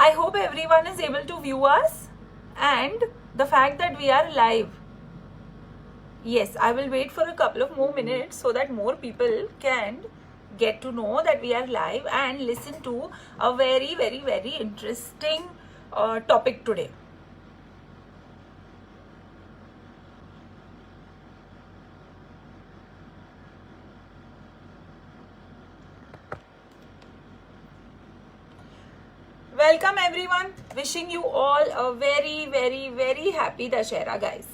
I hope everyone is able to view us and the fact that we are live. Yes, I will wait for a couple of more minutes so that more people can get to know that we are live and listen to a very, very, very interesting topic today. Welcome everyone. Wishing you all a very, very, very happy Dashera, guys.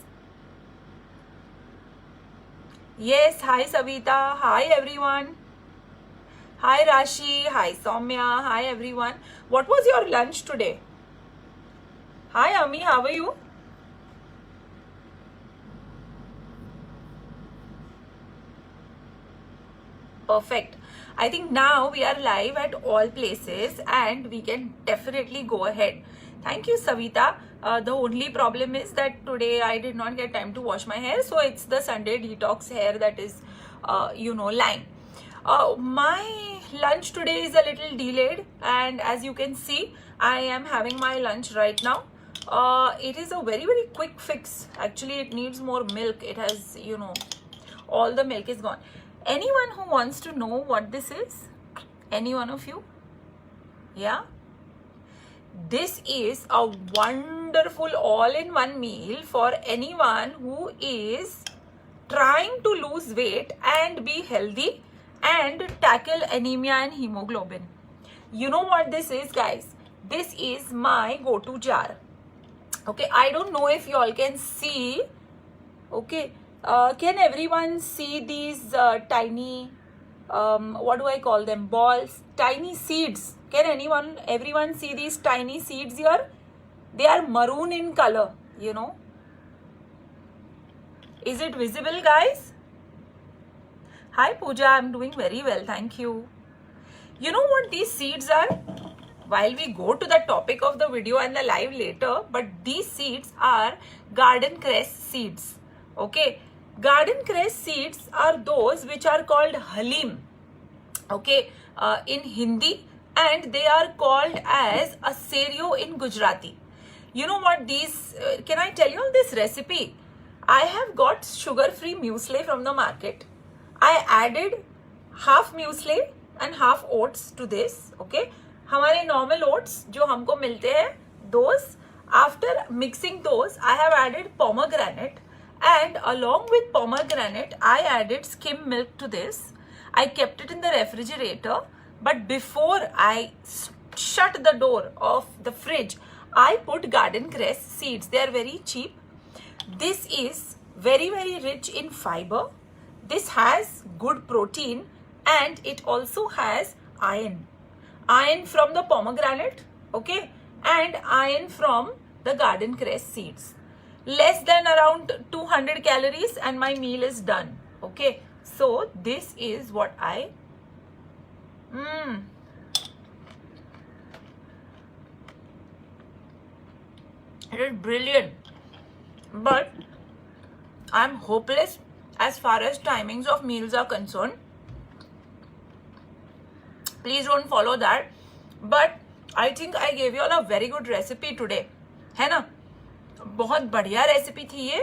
Yes, hi Savita. Hi everyone. Hi Rashi. Hi Soumya. Hi everyone. What was your lunch today? Hi Ami, how are you? Perfect. I think now we are live at all places and we can definitely go ahead. Thank you, Savita. The only problem is that today I did not get time to wash my hair, so it's the Sunday detox hair that is, lying. My lunch today is a little delayed, and as you can see, I am having my lunch right now. It is a very, very quick fix. Actually, it needs more milk. It has, all the milk is gone. Anyone who wants to know what this is? Any one of you? Yeah? This is a wonderful all-in-one meal for anyone who is trying to lose weight and be healthy and tackle anemia and hemoglobin. You know what this is, guys? This is my go-to jar. Okay, I don't know if you all can see. Okay, can everyone see these tiny, what do I call them? Balls, tiny seeds. Can everyone see these tiny seeds here? They are maroon in color, Is it visible, guys? Hi, Pooja. I'm doing very well. Thank you. You know what these seeds are? While we go to the topic of the video and the live later, but these seeds are garden cress seeds. Okay. Garden cress seeds are those which are called halim. Okay. In Hindi. And they are called as aserio in Gujarati. You know what these, can I tell you this recipe? I have got sugar-free muesli from the market. I added half muesli and half oats to this. Okay. हमारे normal oats जो हमको मिलते हैं, those, after mixing those, I have added pomegranate, and along with pomegranate, I added skim milk to this. I kept it in the refrigerator, but before I shut the door of the fridge, I put garden cress seeds. They are very cheap. This is very, very rich in fiber. This has good protein and it also has iron. Iron from the pomegranate, okay, and iron from the garden cress seeds. Less than around 200 calories and my meal is done, okay. So this is what I It is brilliant, but I'm hopeless as far as timings of meals are concerned. Please don't follow that. But I think I gave you all a very good recipe today. है ना? बहुत बढ़िया recipe थी ये.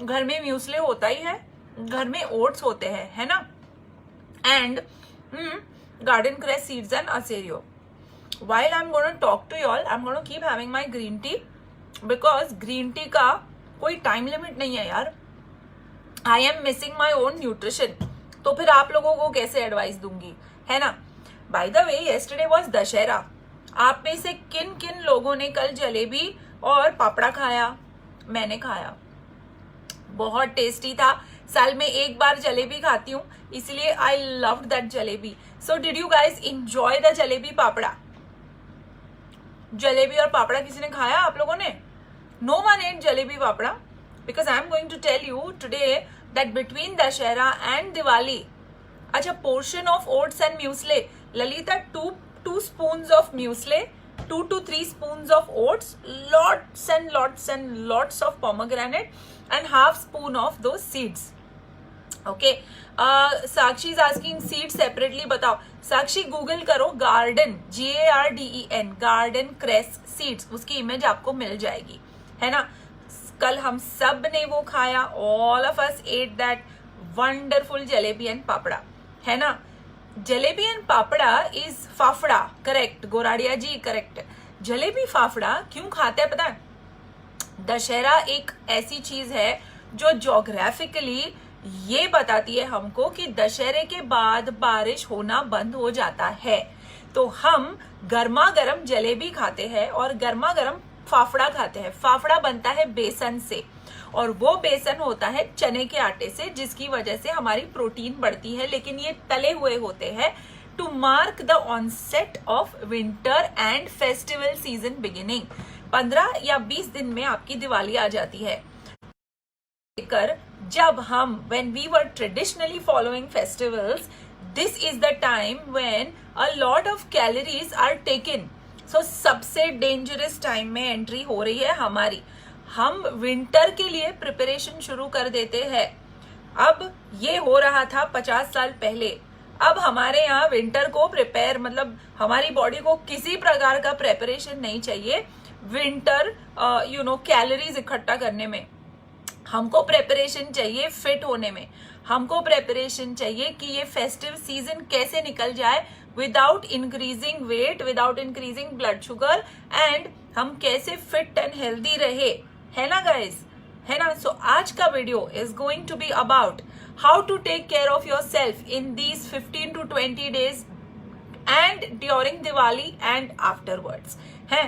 घर में म्यूसले होता ही है, घर में ओट्स होते हैं, है ना? And garden cress seeds and asario. While I'm going to talk to you all, I'm going to keep having my green tea because green tea का कोई टाइम लिमिट नहीं है यार. I am missing my own nutrition. तो फिर आप लोगों को कैसे एडवाइस दूंगी, है ना? By the way, yesterday was Dussehra. आप में से किन किन लोगों ने कल जलेबी और पापड़ा खाया? मैंने खाया. बहुत टेस्टी था. साल में एक बार जलेबी खाती हूँ, इसलिए I loved that jalebi. So did you guys enjoy the jalebi पापड़ा? Jalebi और पापड़ा किसी ने खाया आप लोगों ने? No one ate jalebi papda because I am going to tell you today that between Dashera and Diwali, अच्छा, portion of oats and muesli. Lalita, two spoons of muesli, 2 to 3 spoons of oats, lots and lots and lots of pomegranate, and half spoon of those seeds. Okay, Sakshi is asking seed separately बताओ। Sakshi Google करो garden, GARDEN, garden cress seeds, उसकी image आपको मिल जाएगी, है ना। कल हम सब ने वो खाया, all of us ate that wonderful jalebi and papda, है ना। Jalebi and papda is fafda, correct Goradia ji, correct. Jalebi fafda क्यों खाते हैं पता है? दशहरा एक ऐसी चीज है जो ज्योग्राफिकली ये बताती है हमको कि दशहरे के बाद बारिश होना बंद हो जाता है, तो हम गर्मा गर्म जलेबी खाते हैं और गर्मा गर्म फाफड़ा खाते हैं। फाफड़ा बनता है बेसन से, और वो बेसन होता है चने के आटे से, जिसकी वजह से हमारी प्रोटीन बढ़ती है, लेकिन ये तले हुए होते हैं to mark the onset of winter and festival season beginning. 15 या 20 दिन में आपकी दिवाली आ जाती है। जब हम when we were traditionally following festivals, this is the time when a lot of calories are taken. So सबसे डेंजरस टाइम में एंट्री हो रही है हमारी। हम विंटर के लिए प्रिपरेशन शुरू कर देते हैं। अब ये हो रहा था 50 साल पहले। अब हमारे यहाँ विंटर को प्रिपेयर, मतलब हमारी बॉडी को किसी प्रकार का प्रिपरेशन नहीं चाहिए विंटर कैलोरीज इकट्ठा करने में। हमको प्रेपरेशन चाहिए फिट होने में। हमको प्रेपरेशन चाहिए कि ये फेस्टिव सीजन कैसे निकल जाए without increasing weight, without increasing blood sugar, and हम कैसे फिट एंड हेल्दी रहे, है ना गाइज, है ना। सो आज का video is going to be about how to take care of yourself in these 15 to 20 days and during Diwali and afterwards, है।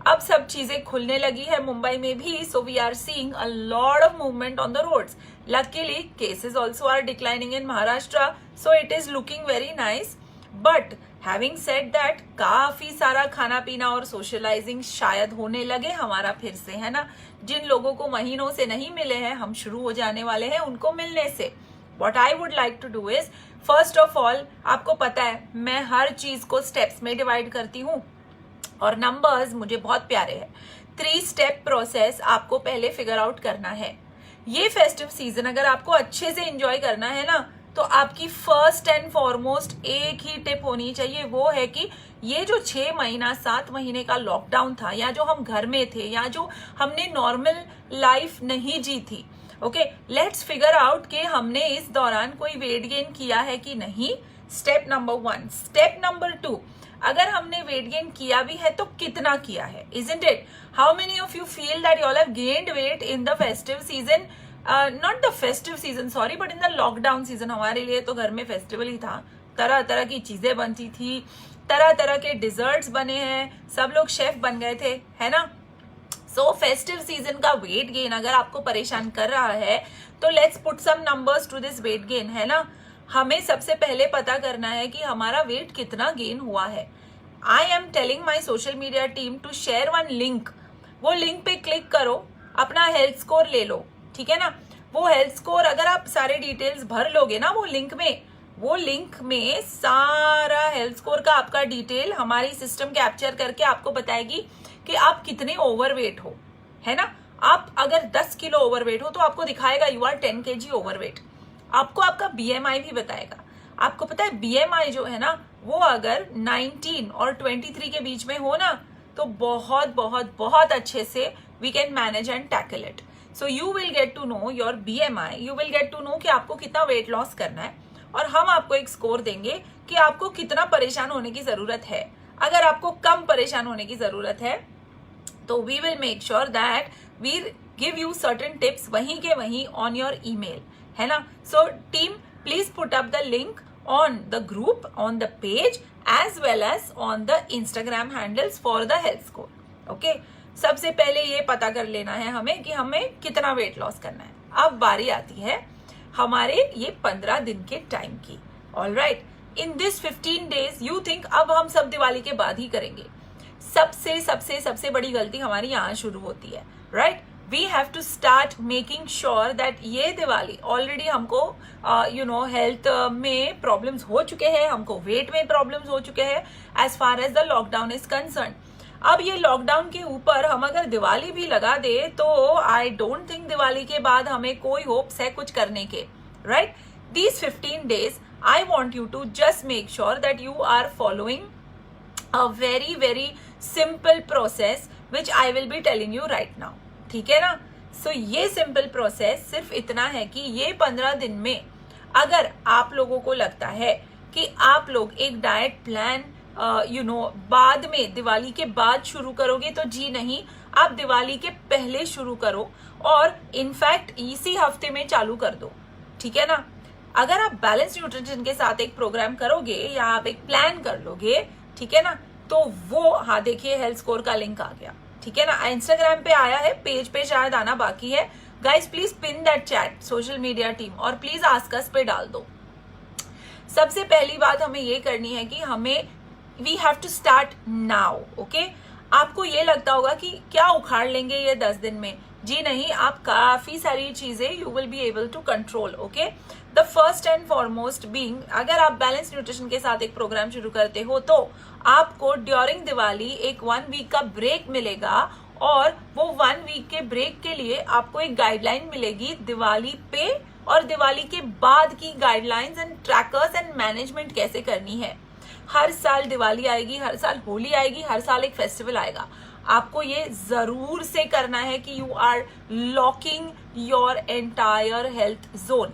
अब सब चीजें खुलने लगी है मुंबई में भी, so we are seeing a lot of movement on the roads. Luckily cases also are declining in Maharashtra, so it is looking very nice. But having said that, काफी सारा खाना पीना और सोशलाइजिंग शायद होने लगे हमारा फिर से, है ना। जिन लोगों को महीनों से नहीं मिले हैं, हम शुरू हो जाने वाले हैं उनको मिलने से। What I would like to do is, first of all, आपको पता है मैं हर चीज को स्टेप्स में डिवाइड करती हूँ और नंबर्स मुझे बहुत प्यारे हैं। 3 स्टेप प्रोसेस आपको पहले फिगर आउट करना है। ये फेस्टिव सीजन अगर आपको अच्छे से एंजॉय करना है ना, तो आपकी फर्स्ट एंड फॉरमोस्ट एक ही टिप होनी चाहिए, वो है कि ये जो 6 महीना 7 महीने का लॉकडाउन था, या जो हम घर में थे, या जो हमने नॉर्मल लाइफ नहीं जी थी, ओके, लेट्स फिगर आउट कि हमने इस दौरान कोई वेट गेन किया है कि नहीं। Step number 1। स्टेप नंबर 2, अगर हमने वेट गेन किया भी है तो कितना किया है, isn't it? How many of you feel that you all have gained weight in the festive season? Not the festive season, sorry, but in the lockdown season. हमारे लिए तो घर में फेस्टिवल ही था, तरह तरह की चीजें बनती थी, तरह तरह के डिजर्ट्स बने हैं, सब लोग शेफ बन गए थे, है ना। सो फेस्टिव सीजन का वेट गेन अगर आपको परेशान कर रहा है, तो let's put some numbers to this weight gain, है ना। हमें सबसे पहले पता करना है कि हमारा वेट कितना गेन हुआ है। I am telling my social media team to share one link. वो लिंक पे क्लिक करो, अपना हेल्थ स्कोर ले लो, ठीक है ना। वो हेल्थ स्कोर अगर आप सारे डिटेल्स भर लोगे ना वो लिंक में सारा हेल्थ स्कोर का आपका डिटेल हमारी सिस्टम कैप्चर करके आपको बताएगी कि आप कितने ओवरवेट हो, है ना। आप अगर 10 किलो ओवरवेट हो तो आपको दिखाएगा यू आर 10 kg ओवरवेट। आपको आपका BMI भी बताएगा। आपको पता है BMI जो है ना, वो अगर 19 और 23 के बीच में हो ना, तो बहुत बहुत बहुत अच्छे से we can manage and tackle it. So you will get to know your BMI, you will get to know कि आपको कितना वेट लॉस करना है, और हम आपको एक स्कोर देंगे कि आपको कितना परेशान होने की जरूरत है। अगर आपको कम परेशान होने की जरूरत है तो we will make sure that we give you certain tips वहीं के वहीं ऑन योर ईमेल, है ना। So team please put up the link on the group, on the page, as well as on the Instagram handles for the health score. Okay? सबसे पहले ये पता कर लेना है हमें कि हमें कितना वेट लॉस करना है। अब बारी आती है हमारे ये 15 दिन के टाइम की। All right? In this 15 days, you think अब हम सब दिवाली के बाद ही करेंगे। सबसे सबसे सबसे बड़ी गलती हमारी यहाँ शुरू होती है, right? We have to start making sure that ये दिवाली ऑलरेडी हमको हेल्थ में प्रॉब्लम्स हो चुके हैं, हमको वेट में प्रॉब्लम्स हो चुके हैं as far as the lockdown is concern. अब ये लॉकडाउन के ऊपर हम अगर दिवाली भी लगा दे तो आई डोंट थिंक दिवाली के बाद हमें कोई होप्स है कुछ करने के, right? these 15 days I want you to just make sure that you are following a very very simple process which I will be telling you right now. ठीक है ना? So ये simple process सिर्फ इतना है कि ये 15 दिन में अगर आप लोगों को लगता है कि आप लोग एक डाइट प्लान बाद में दिवाली के बाद शुरू करोगे तो जी नहीं, आप दिवाली के पहले शुरू करो और इनफैक्ट इसी हफ्ते में चालू कर दो. ठीक है ना? अगर आप बैलेंस न्यूट्रिशन के साथ एक प्रोग्राम करोगे या आप एक प्लान कर लोगे, ठीक है ना, तो वो, हाँ देखिए हेल्थ स्कोर का लिंक आ गया. ठीक है ना? इंस्टाग्राम पे आया है, पेज पे शायद आना बाकी है. Guys please pin that chat social media team और प्लीज आस्क अस पे डाल दो. सबसे पहली बात हमें ये करनी है कि हमें we have to start now. Okay, आपको ये लगता होगा कि क्या उखाड़ लेंगे ये 10 दिन में. जी नहीं, आप काफी सारी चीजें you will be able to control. Okay, the first and foremost being, अगर आप बैलेंस न्यूट्रिशन के साथ एक प्रोग्राम शुरू करते हो तो आपको ड्यूरिंग दिवाली एक 1 वीक का ब्रेक मिलेगा और वो 1 वीक के ब्रेक के लिए आपको एक गाइडलाइन मिलेगी दिवाली पे और दिवाली के बाद की guidelines and trackers and management कैसे करनी है. हर साल दिवाली आएगी, हर साल होली आएगी, हर साल एक फेस्टिवल आएगा. आपको ये जरूर से करना है कि you are locking your entire health zone.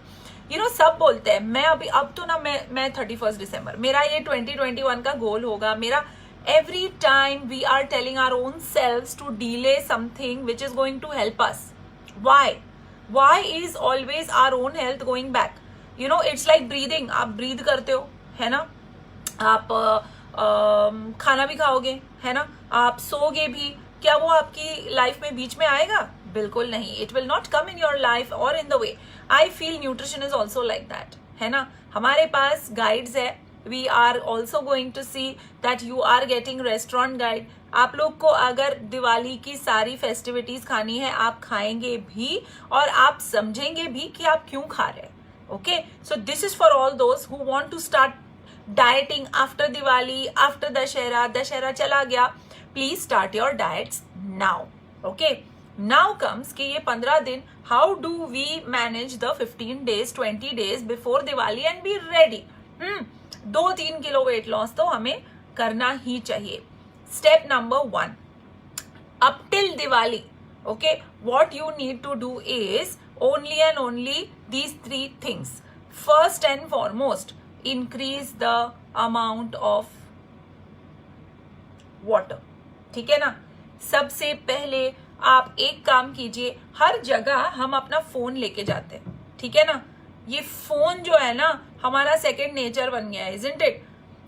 सब बोलते हैं मैं अब तो ना मैं 31 दिसंबर मेरा ये 2021 का गोल होगा. मेरा every time we are telling our own selves to delay something which is going to help us. Why is always our own health going back? It's like breathing. आप breathe करते हो, है ना? आप खाना भी खाओगे, है ना? आप सोओगे भी. क्या वो आपकी लाइफ में बीच में आएगा? बिल्कुल नहीं. It will not come in your life or in the way. I feel nutrition is also like that, है ना? हमारे पास guides है. We are also going to see that you are getting restaurant guide. आप लोग को अगर दिवाली की सारी फेस्टिविटीज खानी है, आप खाएंगे भी और आप समझेंगे भी कि आप क्यों खा रहे हैं. Okay, so this is for all those who want to start dieting after Diwali, after Dussehra चला गया. Please start your diets now. Okay, now comes कि ये 15 दिन how do we manage the 15 days 20 days before Diwali and be ready. 2-3 kilo weight loss तो हमें करना ही चाहिए. Step number 1, up till Diwali, okay, what you need to do is only and only these 3 things. First and foremost, increase the amount of water. ठीक है ना? सबसे पहले आप एक काम कीजिए, हर जगह हम अपना फोन लेके जाते हैं. ठीक है ना? ये फोन जो है ना हमारा सेकंड नेचर बन गया है, isn't it?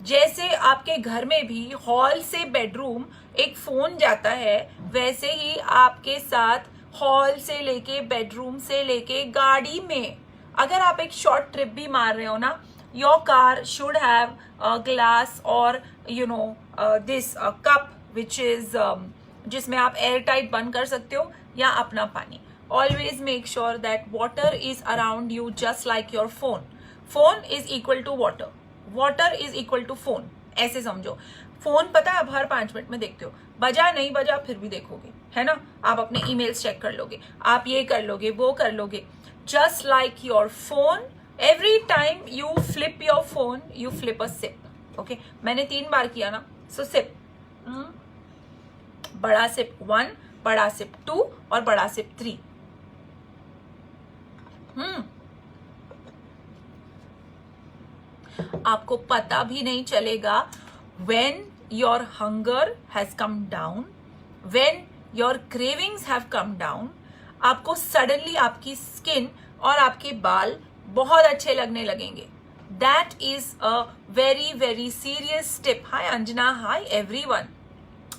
जैसे आपके घर में भी हॉल से बेडरूम एक फोन जाता है, वैसे ही आपके साथ हॉल से लेके बेडरूम से लेके गाड़ी में अगर आप एक शॉर्ट ट्रिप भी मार रहे हो ना, your car should have a glass और दिस कप विच इज जिसमें आप एयर टाइट बंद कर सकते हो या अपना पानी. Always make sure that water is around you just like your phone. Phone is equal to water. Water is equal to phone. ऐसे समझो. फोन पता है आप हर 5 मिनट में देखते हो, बजा नहीं बजा फिर भी देखोगे, है ना? आप अपने ईमेल्स चेक कर लोगे, आप ये कर लोगे, वो कर लोगे. Just like your phone, every time you flip your phone, you flip a sip. Okay? मैंने 3 बार किया ना, so sip. बड़ा सिप 1, बड़ा सिप 2 और बड़ा सिप 3. आपको पता भी नहीं चलेगा when your hunger has come down, when your cravings have come down. आपको suddenly आपकी स्किन और आपके बाल बहुत अच्छे लगने लगेंगे. That is a very very serious tip. Hi Anjana, hi everyone.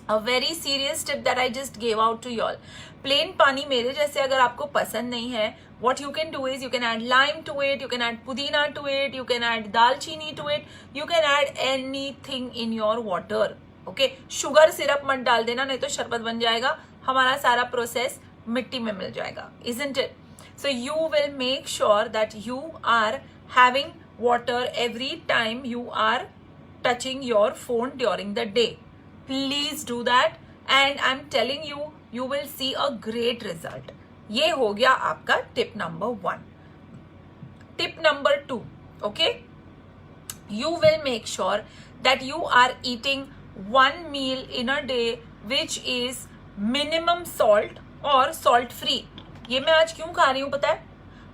A very serious tip that I just gave out to you all. Plain पानी मेरे जैसे अगर आपको पसंद नहीं है, what you can do is you can add lime to it, you can add pudina to it, you can add dalchini to it, you can add anything in your water. Okay? Sugar syrup मत डाल देना, नहीं तो शरबत बन जाएगा, हमारा सारा प्रोसेस मिट्टी में मिल जाएगा, isn't it? So you will make sure that you are having water every time you are touching your phone during the day. Please do that and I'm telling you, you will see a great result. ये हो गया आपका tip number 1. Tip number 2, okay? You will make sure that you are eating one meal in a day which is minimum salt or salt free. ये मैं आज क्यों खा रही हूँ पता है?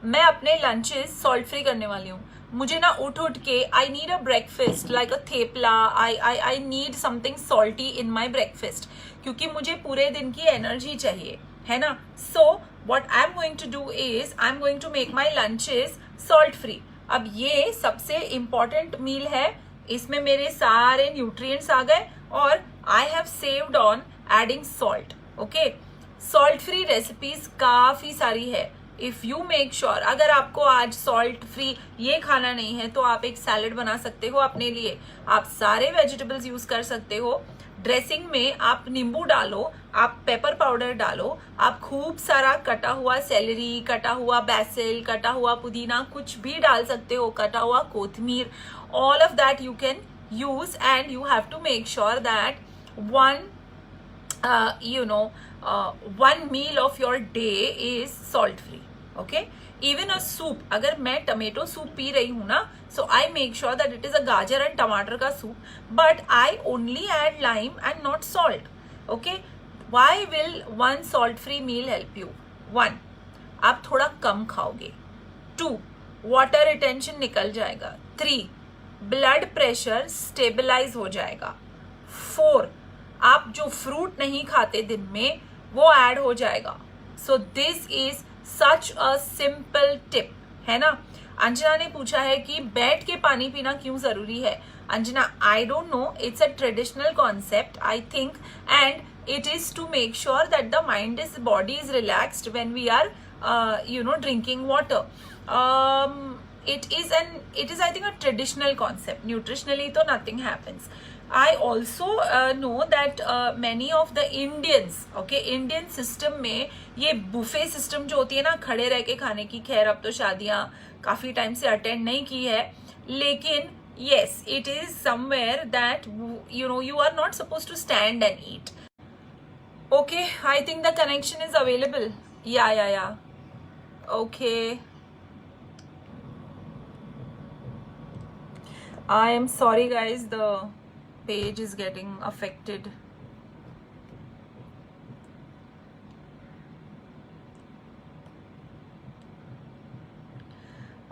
मैं अपने लंचेस सॉल्ट फ्री करने वाली हूँ. मुझे ना उठ के I need a breakfast like a thepla. I need something salty in my breakfast, क्योंकि मुझे पूरे दिन की एनर्जी चाहिए, है ना. So what I am going to do is I am going to make my lunches salt free. अब ये सबसे इम्पॉर्टेंट मील है, इसमें मेरे सारे न्यूट्रिएंट्स आ गए और I have saved on adding salt. Okay, salt free recipes काफी सारी है. इफ यू मेक श्योर, अगर आपको आज सॉल्ट फ्री ये खाना नहीं है तो आप एक सैलेड बना सकते हो अपने लिए. आप सारे वेजिटेबल्स यूज कर सकते हो. ड्रेसिंग में आप नींबू डालो, आप पेपर पाउडर डालो, आप खूब सारा कटा हुआ सेलरी, कटा हुआ बेसिल, कटा हुआ पुदीना, कुछ भी डाल सकते हो, कटा हुआ कोथमीर. All of that you can use and you have to make sure that one meal of your day is salt free. Okay, even a soup, अगर मैं टमेटो सूप पी रही हूँ ना, so I make sure that it is a गाजर and टमाटर का soup, but I only add lime and not salt. Okay, why will one salt free meal help you? 1, आप थोड़ा कम खाओगे. 2, वाटर रिटेंशन निकल जाएगा. 3, ब्लड प्रेशर स्टेबलाइज हो जाएगा. 4, आप जो फ्रूट नहीं खाते दिन में वो ऐड हो जाएगा. सो this is such a simple tip, है ना. अंजना ने पूछा है कि बैठ के पानी पीना क्यों जरूरी है. Anjana, I don't know, it's a traditional concept I think, and it is to make sure that the mind is body is relaxed when we are drinking water. it is I think a traditional concept. Nutritionally तो nothing happens. I also know that many of the Indians, okay, Indian system में ये buffet system जो होती है ना, खड़े रह के खाने की, खैर अब तो शादियां काफी टाइम से अटेंड नहीं की है, लेकिन yes, it is somewhere that you are not supposed to stand and eat. Okay, I think the connection is available. Yeah. Okay. I am sorry guys, the page is getting affected.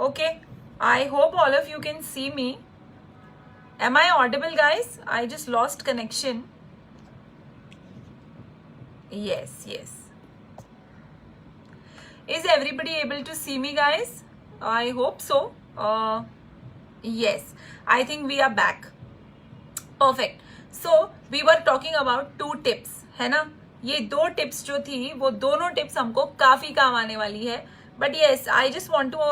Okay, I hope all of you can see me. Am I audible guys? I just lost connection. Yes. Is everybody able to see me guys? I hope so. Yes, I think we are back. Perfect. So we were talking about 2 tips, है ना. ये 2 tips जो थी वो दोनों tips हमको काफी काम आने वाली है. But yes, I just want to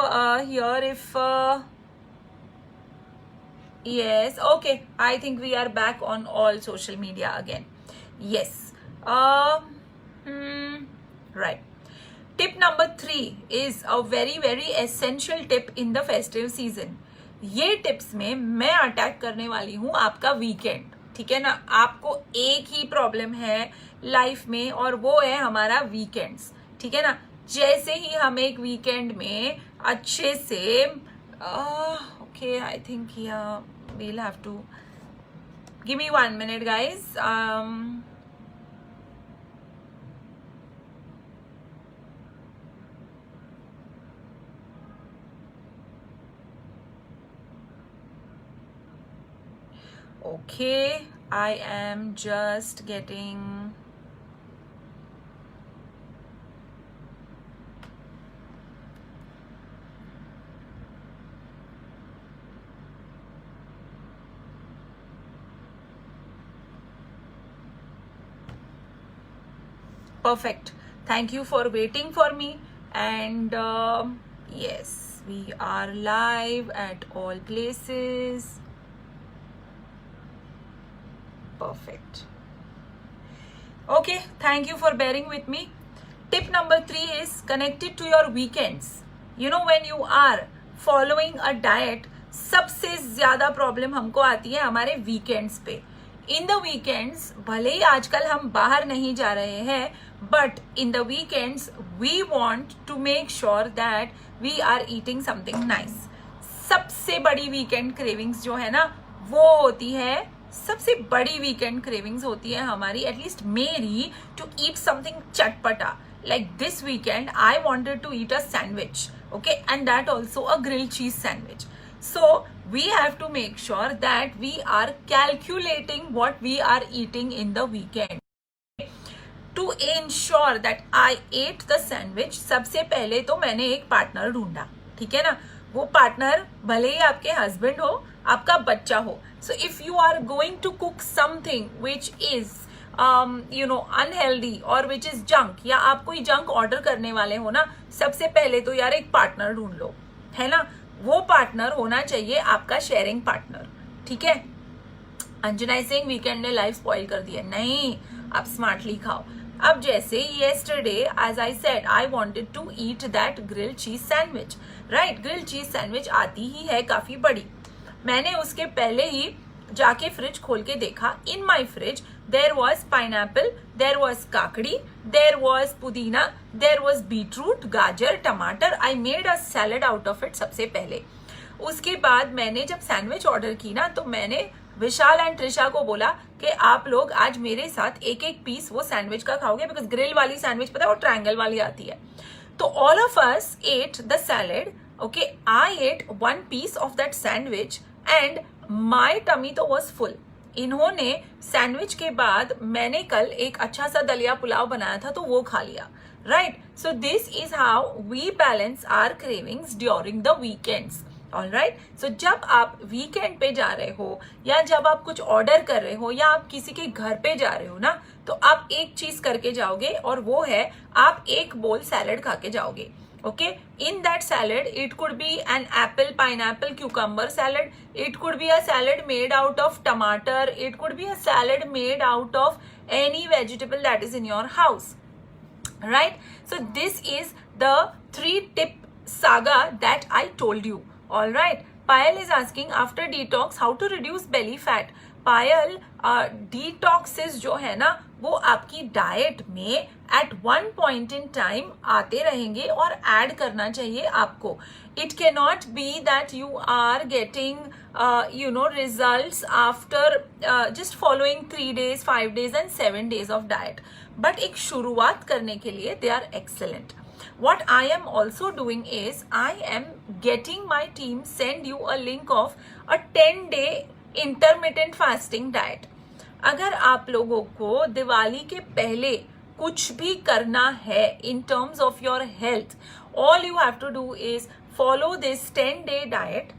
hear if yes, okay, I think we are back on all social media again. Yes. Right. Tip number 3 is a very essential tip in the festive season. ये tips में मैं attack करने वाली हूँ आपका weekend, ठीक है ना. आपको एक ही प्रॉब्लम है लाइफ में और वो है हमारा वीकेंड्स, ठीक है ना. जैसे ही हम एक वीकेंड में अच्छे से okay, I think we'll have to give me 1 minute guys. Okay, I am just getting perfect. Thank you for waiting for me. And yes, we are live at all places. Perfect. Okay, thank you for bearing with me. Tip number 3 is connected to your weekends. When you are following a diet, सबसे ज्यादा problem हमको आती है हमारे weekends पे. इन the weekends भले ही आजकल हम बाहर नहीं जा रहे हैं, but in the weekends we want to make sure that we are eating something nice. सबसे बड़ी वीकेंड क्रेविंग्स जो है ना वो होती है, सबसे बड़ी वीकेंड क्रेविंग्स होती है हमारी, एटलीस्ट मेरी, टू ईट समथिंग चटपटा. Like this weekend, I wanted to eat a sandwich, okay, and that also a grilled cheese sandwich. So we have to make sure that we are calculating what we are eating in the weekend. To ensure that I ate the sandwich, सबसे पहले तो मैंने एक partner ढूंढा, ठीक है ना. वो पार्टनर भले ही आपके हस्बैंड हो, आपका बच्चा हो. So if you are going to cook something which is unhealthy और विच इज जंक, या आप कोई जंक ऑर्डर करने वाले हो ना, सबसे पहले तो यार एक पार्टनर ढूंढ लो, है ना. वो पार्टनर होना चाहिए आपका शेयरिंग पार्टनर, ठीक है. अंजना सिंह वीकेंड ने लाइफ स्पॉइल कर दिया. नहीं, आप स्मार्टली खाओ. अब जैसे yesterday as I said I wanted to eat that grilled cheese sandwich, right. Grilled cheese sandwich आती ही है काफी बड़ी. मैंने उसके पहले ही जाके फ्रिज खोल के देखा. इन माई fridge there was pineapple, there was kakadi, there was pudina, there was beetroot, गाजर, टमाटर. I made a salad out of it सबसे पहले. उसके बाद मैंने जब सैंडविच ऑर्डर की ना, तो मैंने विशाल एंड त्रिशा को बोला कि आप लोग आज मेरे साथ एक एक पीस वो सैंडविच का खाओगे, बिकॉज ग्रिल वाली सैंडविच पता है वो ट्रायंगल वाली आती है. तो all of us ate the salad, okay. I ate one piece of that sandwich and my tummy तो वॉज फुल. इन्होंने सैंडविच के बाद मैंने कल एक अच्छा सा दलिया पुलाव बनाया था तो वो खा लिया, right. So this is how we balance our cravings during the weekends. Alright. सो जब आप वीकेंड पे जा रहे हो, या जब आप कुछ ऑर्डर कर रहे हो, या आप किसी के घर पे जा रहे हो ना, तो आप एक चीज करके जाओगे, और वो है आप एक बोल सैलेड खा के जाओगे. Okay, in that salad, it could be an apple, pineapple, cucumber salad. It could be a salad made out of tomato. It could be a salad made out of any vegetable that is in your house, right? So this is the 3-tip saga that I told you. All right. Payal is asking after detox how to reduce belly fat. Payal, detoxes जो है ना वो आपकी diet में at one point in time आते रहेंगे और add करना चाहिए आपको. It can not be that you are getting results after just following 3 days, 5 days and 7 days of diet. But एक शुरुआत करने के लिए they are excellent. What I am also doing is I am getting my team send you a link of a 10-day intermittent fasting diet. अगर आप लोगों को दिवाली के पहले कुछ भी करना है in terms of your health, all you have to do is follow this 10-day diet.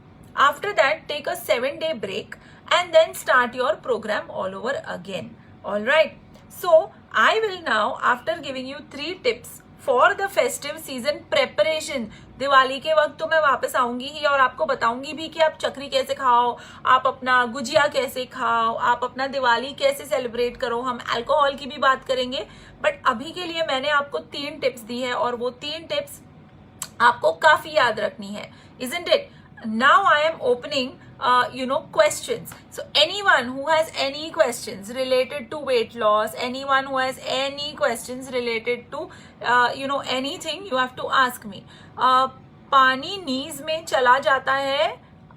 After that take a 7-day break and then start your programme all over again. All right. So I will now after giving you 3 tips for the festive season preparation. Diwali के वक्त तो मैं वापस आऊंगी ही और आपको बताऊंगी भी कि आप चक्री कैसे खाओ, आप अपना गुजिया कैसे खाओ, आप अपना दिवाली कैसे सेलिब्रेट करो. हम अल्कोहल की भी बात करेंगे, बट अभी के लिए मैंने आपको 3 टिप्स दी है और वो 3 टिप्स आपको काफी याद रखनी है. Isn't it? Now I am opening questions. So anyone who has any questions related to weight loss, anyone who has any questions related to anything, you have to ask me. पानी नीज में चला जाता है,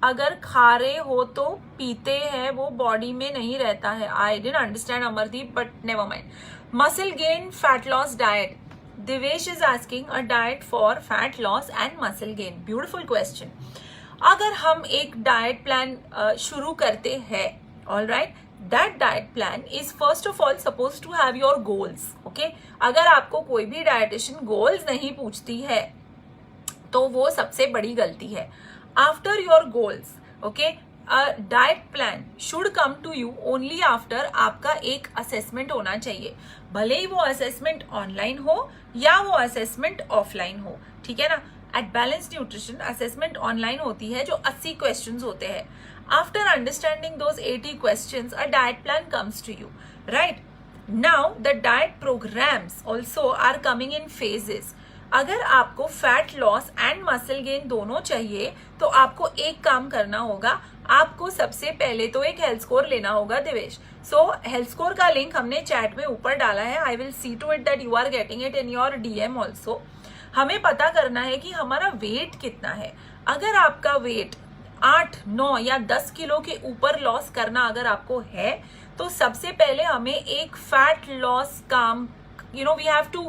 अगर खा रहे हो तो पीते हैं, वो बॉडी में नहीं रहता है. I didn't understand Amardeep, but never mind. Muscle gain fat loss diet. Divesh is asking a diet for fat loss and muscle gain. Beautiful question. अगर हम एक डाइट प्लान शुरू करते हैं, all right, that diet plan is first of all suppose to have your goals. Okay, अगर आपको कोई भी डाइटिशियन गोल्स नहीं पूछती है तो वो सबसे बड़ी गलती है. After your goals, okay, diet plan should come to you only after आपका एक असेसमेंट होना चाहिए. भले ही वो असेसमेंट ऑनलाइन हो या वो असेसमेंट ऑफलाइन हो, ठीक है ना. At Balance Nutrition assessment online होती है जो 80 क्वेश्चंस होते हैं. After understanding those 80 questions a diet plan comes to you, right. Now the diet programmes also are coming in phases. अगर आपको fat loss and muscle gain दोनों चाहिए तो आपको एक काम करना होगा. आपको सबसे पहले तो एक हेल्थ स्कोर लेना होगा दिवेश। सो हेल्थ स्कोर का लिंक हमने चैट में ऊपर डाला है। I will see to it that you are getting it in your DM also. हमें पता करना है कि हमारा वेट कितना है। अगर आपका वेट 8, 9 या 10 किलो के ऊपर लॉस करना अगर आपको है तो सबसे पहले हमें एक फैट लॉस काम we have to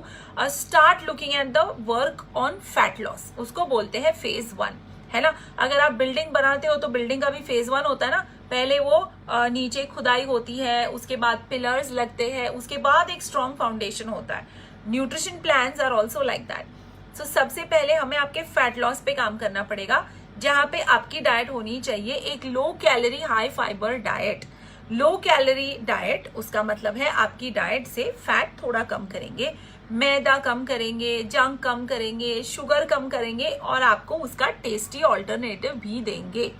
start looking at the work on fat loss। उसको बोलते हैं phase 1, है ना। अगर आप बिल्डिंग बनाते हो तो बिल्डिंग का भी phase 1 होता है ना। पहले वो नीचे खुदाई होती है, उसके बाद पिलर्स लगते हैं, उसके बाद एक स्ट्रॉन्ग फाउंडेशन होता है। Nutrition plans are also like that. So सबसे पहले हमें आपके फैट लॉस पे काम करना पड़ेगा, जहां पे आपकी डाइट होनी चाहिए एक low calorie high fibre diet. Low calorie diet उसका मतलब है आपकी डाइट से फैट थोड़ा कम करेंगे, मैदा कम करेंगे, जंक कम करेंगे, शुगर कम करेंगे और आपको उसका टेस्टी ऑल्टरनेटिव भी देंगे।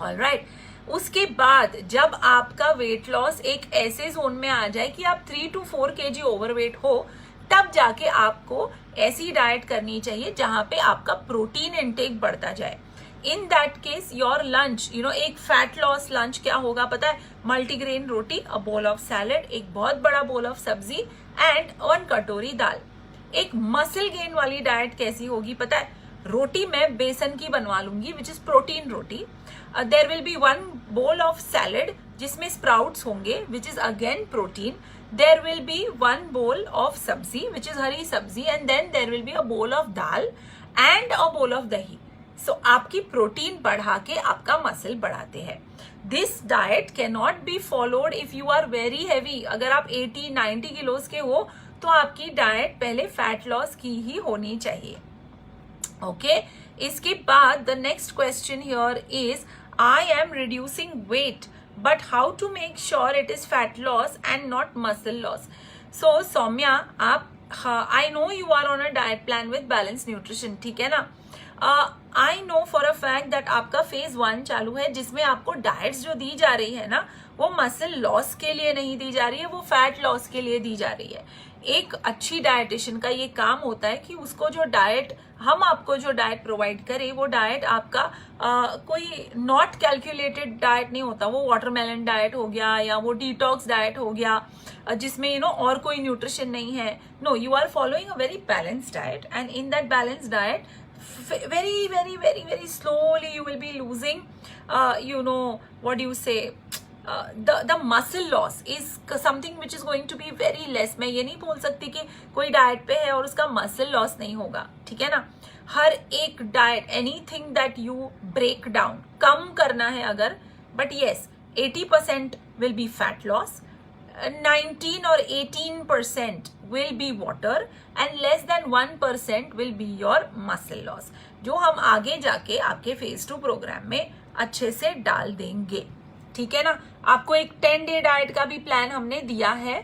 ऑलराइट, उसके बाद जब आपका वेट लॉस एक ऐसे जोन में आ जाए कि आप 3 to 4 kg ओवरवेट हो, तब जाके आपको ऐसी डाइट करनी चाहिए जहां पे आपका प्रोटीन इंटेक बढ़ता जाए। In that case your lunch एक फैट लॉस लंच क्या होगा पता है? Multigrain roti, a bowl of salad, एक बहुत बड़ा बोल ऑफ सब्जी एंड 1 कटोरी दाल। एक मसल गेन वाली डाइट कैसी होगी पता है? रोटी मैं बेसन की बनवा लूंगी which is protein roti. There will be 1 bowl of salad जिसमें स्प्राउट्स होंगे which is again protein. There will be 1 bowl of sabzi which is हरी sabzi and then there will be a bowl of dal and a bowl of दही। सो आपकी protein बढ़ा के आपका muscle बढ़ाते हैं। This diet can not be followed if you are very heavy. अगर आप 80-90 किलोज के हो तो आपकी डाइट पहले फैट लॉस की ही होनी चाहिए। ओके, इसके बाद the next question here is I am reducing weight but how to make sure it is fat loss and not muscle loss. So Saumya, आप I know you are on a diet plan with balance nutrition, ठीक है ना। I know for a fact that आपका phase 1 चालू है जिसमें आपको diets जो दी जा रही है ना वो मसल लॉस के लिए नहीं दी जा रही है, वो फैट लॉस के लिए दी जा रही है। एक अच्छी डाइटिशियन का ये काम होता है कि उसको जो डाइट हम आपको जो डाइट प्रोवाइड करें वो डाइट आपका कोई नॉट कैलकुलेटेड डाइट नहीं होता। वो वाटरमेलन डाइट हो गया या वो डिटॉक्स डाइट हो गया जिसमें और कोई न्यूट्रिशन नहीं है। No, you are following a very balanced diet and in that balanced diet very slowly you will be losing what do you say, the muscle loss is something which is going to be very less। मैं ये नहीं बोल सकती कि कोई diet पे है और उसका मसल लॉस नहीं होगा, ठीक है ना। हर एक diet, anything that you break down, कम करना है अगर, but yes 80% will be fat loss, 19 or 18% will be water and less than 1% will be your muscle loss, जो हम आगे जाके आपके फेज 2 प्रोग्राम में अच्छे से डाल देंगे, ठीक है ना। आपको एक 10 day डाइट का भी प्लान हमने दिया है,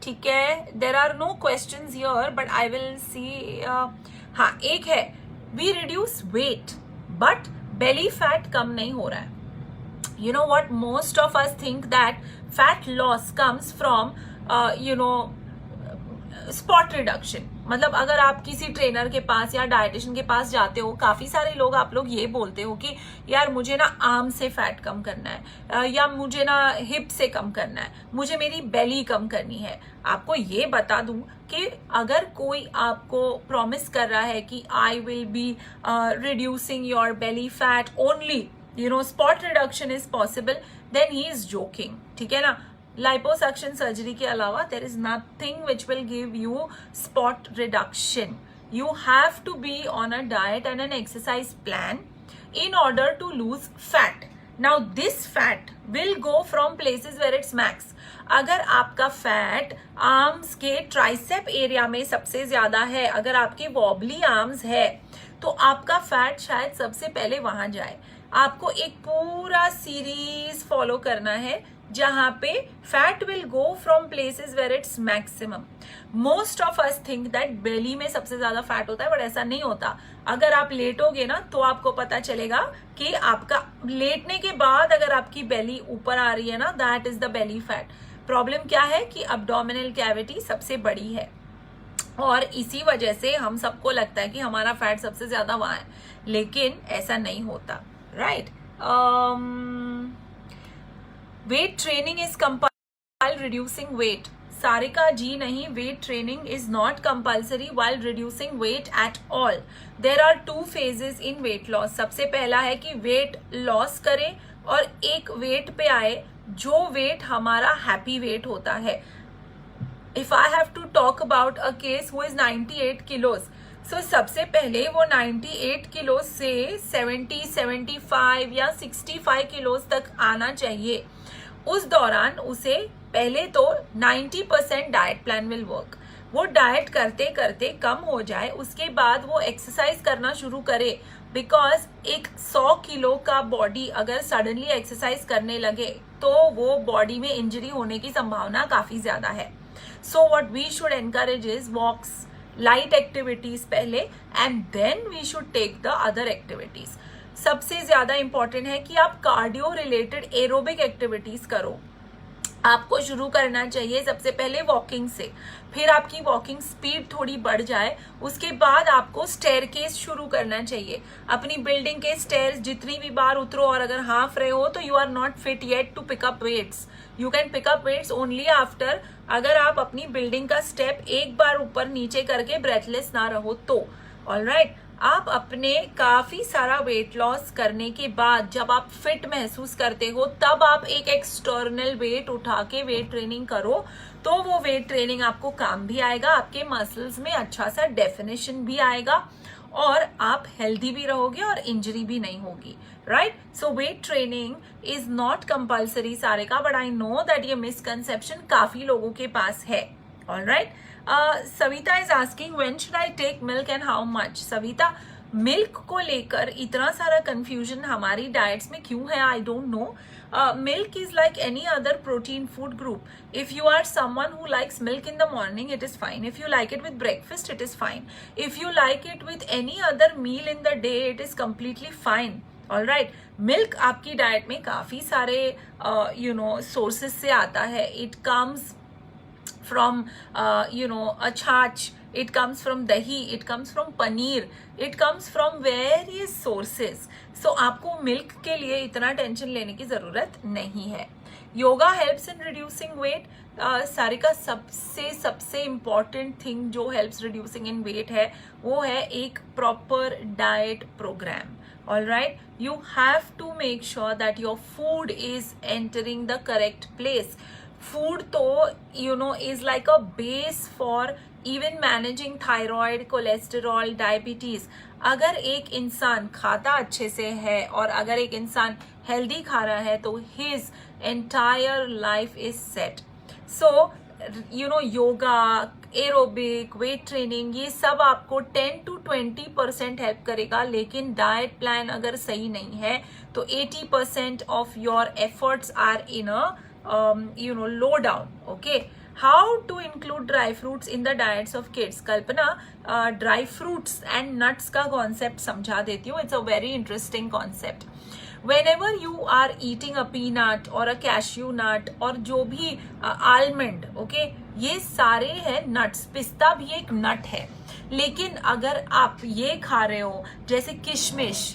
ठीक है। There are no questions here but I will see. हाँ, एक है, we reduce weight but belly fat कम नहीं हो रहा है। You know what, most of us think that fat loss comes from spot reduction। मतलब अगर आप किसी ट्रेनर के पास या डाइटिशियन के पास जाते हो, काफी सारे लोग आप लोग ये बोलते हो कि यार मुझे ना आर्म से फैट कम करना है या मुझे ना हिप से कम करना है, मुझे मेरी बेली कम करनी है। आपको ये बता दूं कि अगर कोई आपको प्रॉमिस कर रहा है कि I will be reducing your belly fat only, spot reduction is possible, then he is joking, ठीक है ना। liposuction सर्जरी के अलावा there is nothing which will give you spot reduction। you have to be on a diet and an exercise plan in order to lose fat। now this fat will go from places where it's max। अगर आपका fat arms के tricep area में सबसे ज्यादा है, अगर आपके wobbly arms है तो आपका फैट शायद सबसे पहले वहां जाए। आपको एक पूरा सीरीज फॉलो करना है जहां पे fat will go from places where it's maximum. Most of us think that belly में सबसे ज्यादा फैट होता है, बट ऐसा नहीं होता। अगर आप लेटोगे ना तो आपको पता चलेगा कि आपका लेटने के बाद अगर आपकी बेली ऊपर आ रही है ना, that is the belly fat. Problem क्या है कि अब्डोमिनल कैविटी सबसे बड़ी है और इसी वजह से हम सबको लगता है कि हमारा फैट सबसे ज्यादा वहां है, लेकिन ऐसा नहीं होता। right? Weight training is compulsory while reducing weight. Sarika जी नहीं, weight training is not compulsory while reducing weight at all. There are two phases in weight loss. सबसे पहला है कि weight loss करें और एक weight पे आए जो weight हमारा happy weight होता है. If I have to talk about a case who is 98 kilos, so सबसे पहले वो 98 किलो से 70, 75 या 65 किलोज तक आना चाहिए. उस दौरान उसे पहले तो 90% डाइट प्लान विल वर्क. वो डाइट करते करते कम हो जाए, उसके बाद वो एक्सरसाइज करना शुरू करे. बिकॉज एक 100 किलो का बॉडी अगर सडनली एक्सरसाइज करने लगे तो वो बॉडी में इंजरी होने की संभावना काफी ज्यादा है. So what we should encourage is walks, light activities पहले, and then we should take the other activities. सबसे ज्यादा इंपॉर्टेंट है कि आप कार्डियो रिलेटेड एरोबिक एक्टिविटीज करो. आपको शुरू करना चाहिए सबसे पहले वॉकिंग से, फिर आपकी वॉकिंग स्पीड थोड़ी बढ़ जाए, उसके बाद आपको स्टेयरकेस शुरू करना चाहिए. अपनी बिल्डिंग के स्टेयर्स जितनी भी बार उतरो, और अगर हाफ रहे हो तो you are not fit yet to pick up weights. You can pick up weights only after, अगर आप अपनी बिल्डिंग का स्टेप एक बार ऊपर नीचे करके ब्रेथलेस ना रहो तो. ऑलराइट, आप अपने काफी सारा वेट लॉस करने के बाद जब आप फिट महसूस करते हो तब आप एक एक्सटर्नल वेट उठा के वेट ट्रेनिंग करो, तो वो वेट ट्रेनिंग आपको काम भी आएगा, आपके मसल्स में अच्छा सा डेफिनेशन भी आएगा और आप हेल्दी भी रहोगे और इंजरी भी नहीं होगी. Right, so weight training is not compulsory Sarika, but I know that ये मिसकंसेप्शन काफी लोगों के पास है. Alright, Savita is asking when should I take milk and how much. Savita, milk को लेकर इतना सारा कंफ्यूजन हमारी डाइट्स में क्यों है, आई don't no. Milk is like any other protein food group. If you are someone who likes milk in the morning, it is fine. If you like it with breakfast, it is fine. If you like it with any other meal in the day, it is completely fine. All right. Milk आपकी diet में काफी सारे sources से आता है. It comes from a छाछ, it comes from dahi, it comes from paneer, it comes from various sources. So आपको milk के लिए इतना टेंशन लेने की जरूरत नहीं है. Yoga helps in reducing weight. Sarika, सबसे इम्पॉर्टेंट थिंग जो हेल्प्स रिड्यूसिंग इन वेट है वो है एक proper diet programme. Alright, you have to make sure that your food is entering the correct place. Food तो is like a base for even managing thyroid, cholesterol, diabetes. अगर एक इंसान खाता अच्छे से है और अगर एक इंसान हेल्दी खा रहा है तो his entire life is set. So yoga, aerobic, weight training, ये सब आपको 10 to 20% हेल्प करेगा. लेकिन डाइट प्लान अगर सही नहीं है तो 80% of your efforts are in a low down. Okay, how to include dry fruits in the diets of kids. Kalpana, dry fruits and nuts का कॉन्सेप्ट समझा देती हूँ. It's a very interesting concept. whenever you are eating a peanut or a cashew nut और जो भी almond, okay, ये सारे हैं nuts. पिस्ता भी एक nut है. लेकिन अगर आप ये खा रहे हो जैसे किशमिश,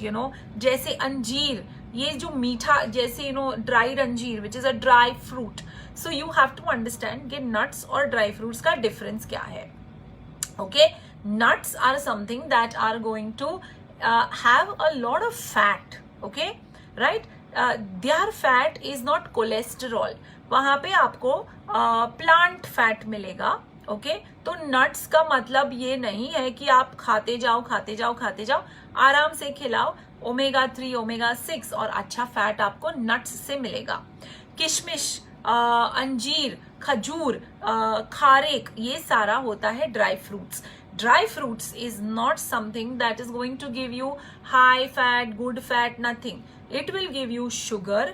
जैसे अंजीर, ये जो मीठा जैसे dried anjeer which is a dry fruit. So you have to understand कि नट्स और ड्राई फ्रूट्स का डिफरेंस क्या है. Okay, nuts are something that are going to have a lot of fat. Okay, right, there fat is not cholesterol. वहां पे आपको plant fat मिलेगा. Okay, तो नट्स का मतलब ये नहीं है कि आप खाते जाओ खाते जाओ खाते जाओ, आराम से खिलाओ. ओमेगा 3, ओमेगा 6 और अच्छा फैट आपको नट्स से मिलेगा. किशमिश, अंजीर, खजूर, खारेक, ये सारा होता है dry fruits. Dry fruits is not something that is going to give you high fat, good fat, nothing. It will give you sugar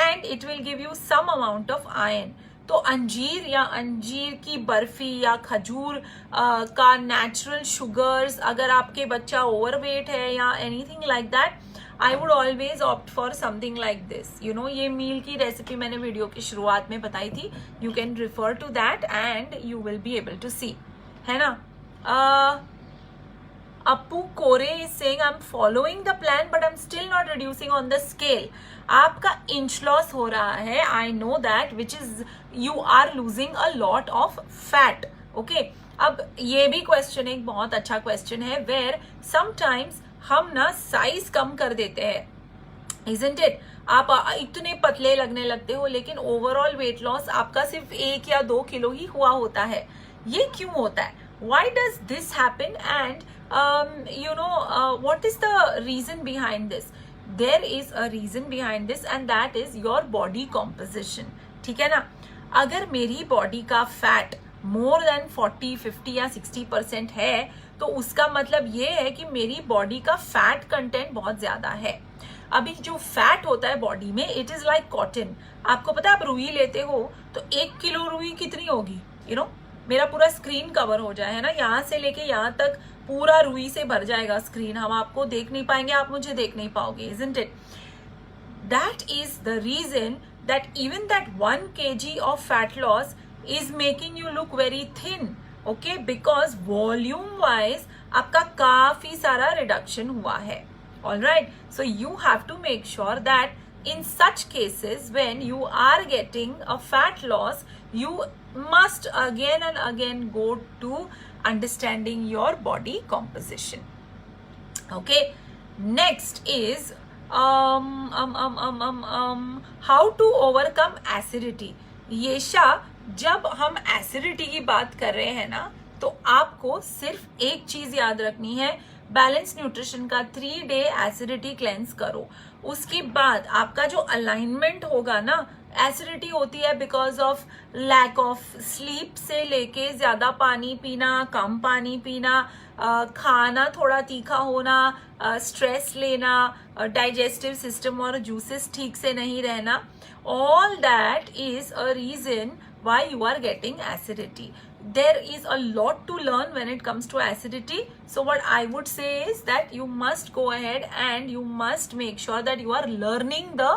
and it will give you some amount of iron. तो अंजीर या अंजीर की बर्फी या खजूर का natural sugars, अगर आपके बच्चा ओवरवेट है या anything like that, I would always opt for something like this. ये मील की रेसिपी मैंने वीडियो की शुरुआत में बताई थी. You can refer to that and you will be able to see, है ना. Appu Kore is saying I'm following the plan but I'm still not reducing on the scale. आपका inch loss हो रहा है, I know that, which is you are losing a lot of fat. Okay, अब ये भी question एक बहुत अच्छा क्वेश्चन है, where sometimes हम ना साइज कम कर देते हैं, isn't it? आप इतने पतले लगने लगते हो लेकिन ओवरऑल वेट लॉस आपका सिर्फ 1 या 2 किलो ही हुआ होता है. ये क्यों होता है? Why does this happen? And what is the reason behind this? There is a reason behind this and that is your body composition. ठीक है ना? अगर मेरी बॉडी का फैट मोर देन 40, 50 या 60% है तो उसका मतलब ये है कि मेरी बॉडी का फैट कंटेंट बहुत ज्यादा है. अभी जो फैट होता है बॉडी में, इट इज लाइक कॉटन. आपको पता है आप रुई लेते हो तो 1 किलो रुई कितनी होगी? मेरा पूरा स्क्रीन कवर हो जाए, है ना, यहाँ से लेके यहाँ तक पूरा रुई से भर जाएगा स्क्रीन. हम आपको देख नहीं पाएंगे, आप मुझे देख नहीं पाओगे, isn't it? That is the reason that even that 1 kg of fat loss is making you look very thin. Okay, because volume wise आपका काफी सारा रिडक्शन हुआ है. All right, so you have to make sure that in such cases when you are getting a fat loss, you must again and again go to understanding your body composition. Okay, next is how to overcome acidity. येशा, जब हम acidity की बात कर रहे हैं ना तो आपको सिर्फ एक चीज याद रखनी है, बैलेंस न्यूट्रिशन का 3 डे एसिडिटी क्लेंस करो. उसके बाद आपका जो अलाइनमेंट होगा ना, एसिडिटी होती है because of lack of sleep से लेके ज्यादा पानी पीना, कम पानी पीना, खाना थोड़ा तीखा होना, स्ट्रेस लेना, डाइजेस्टिव सिस्टम और जूसेस ठीक से नहीं रहना. All that is a reason why you are getting acidity. There is a lot to learn when it comes to acidity. So what I would say is that you must go ahead and you must make sure that you are learning the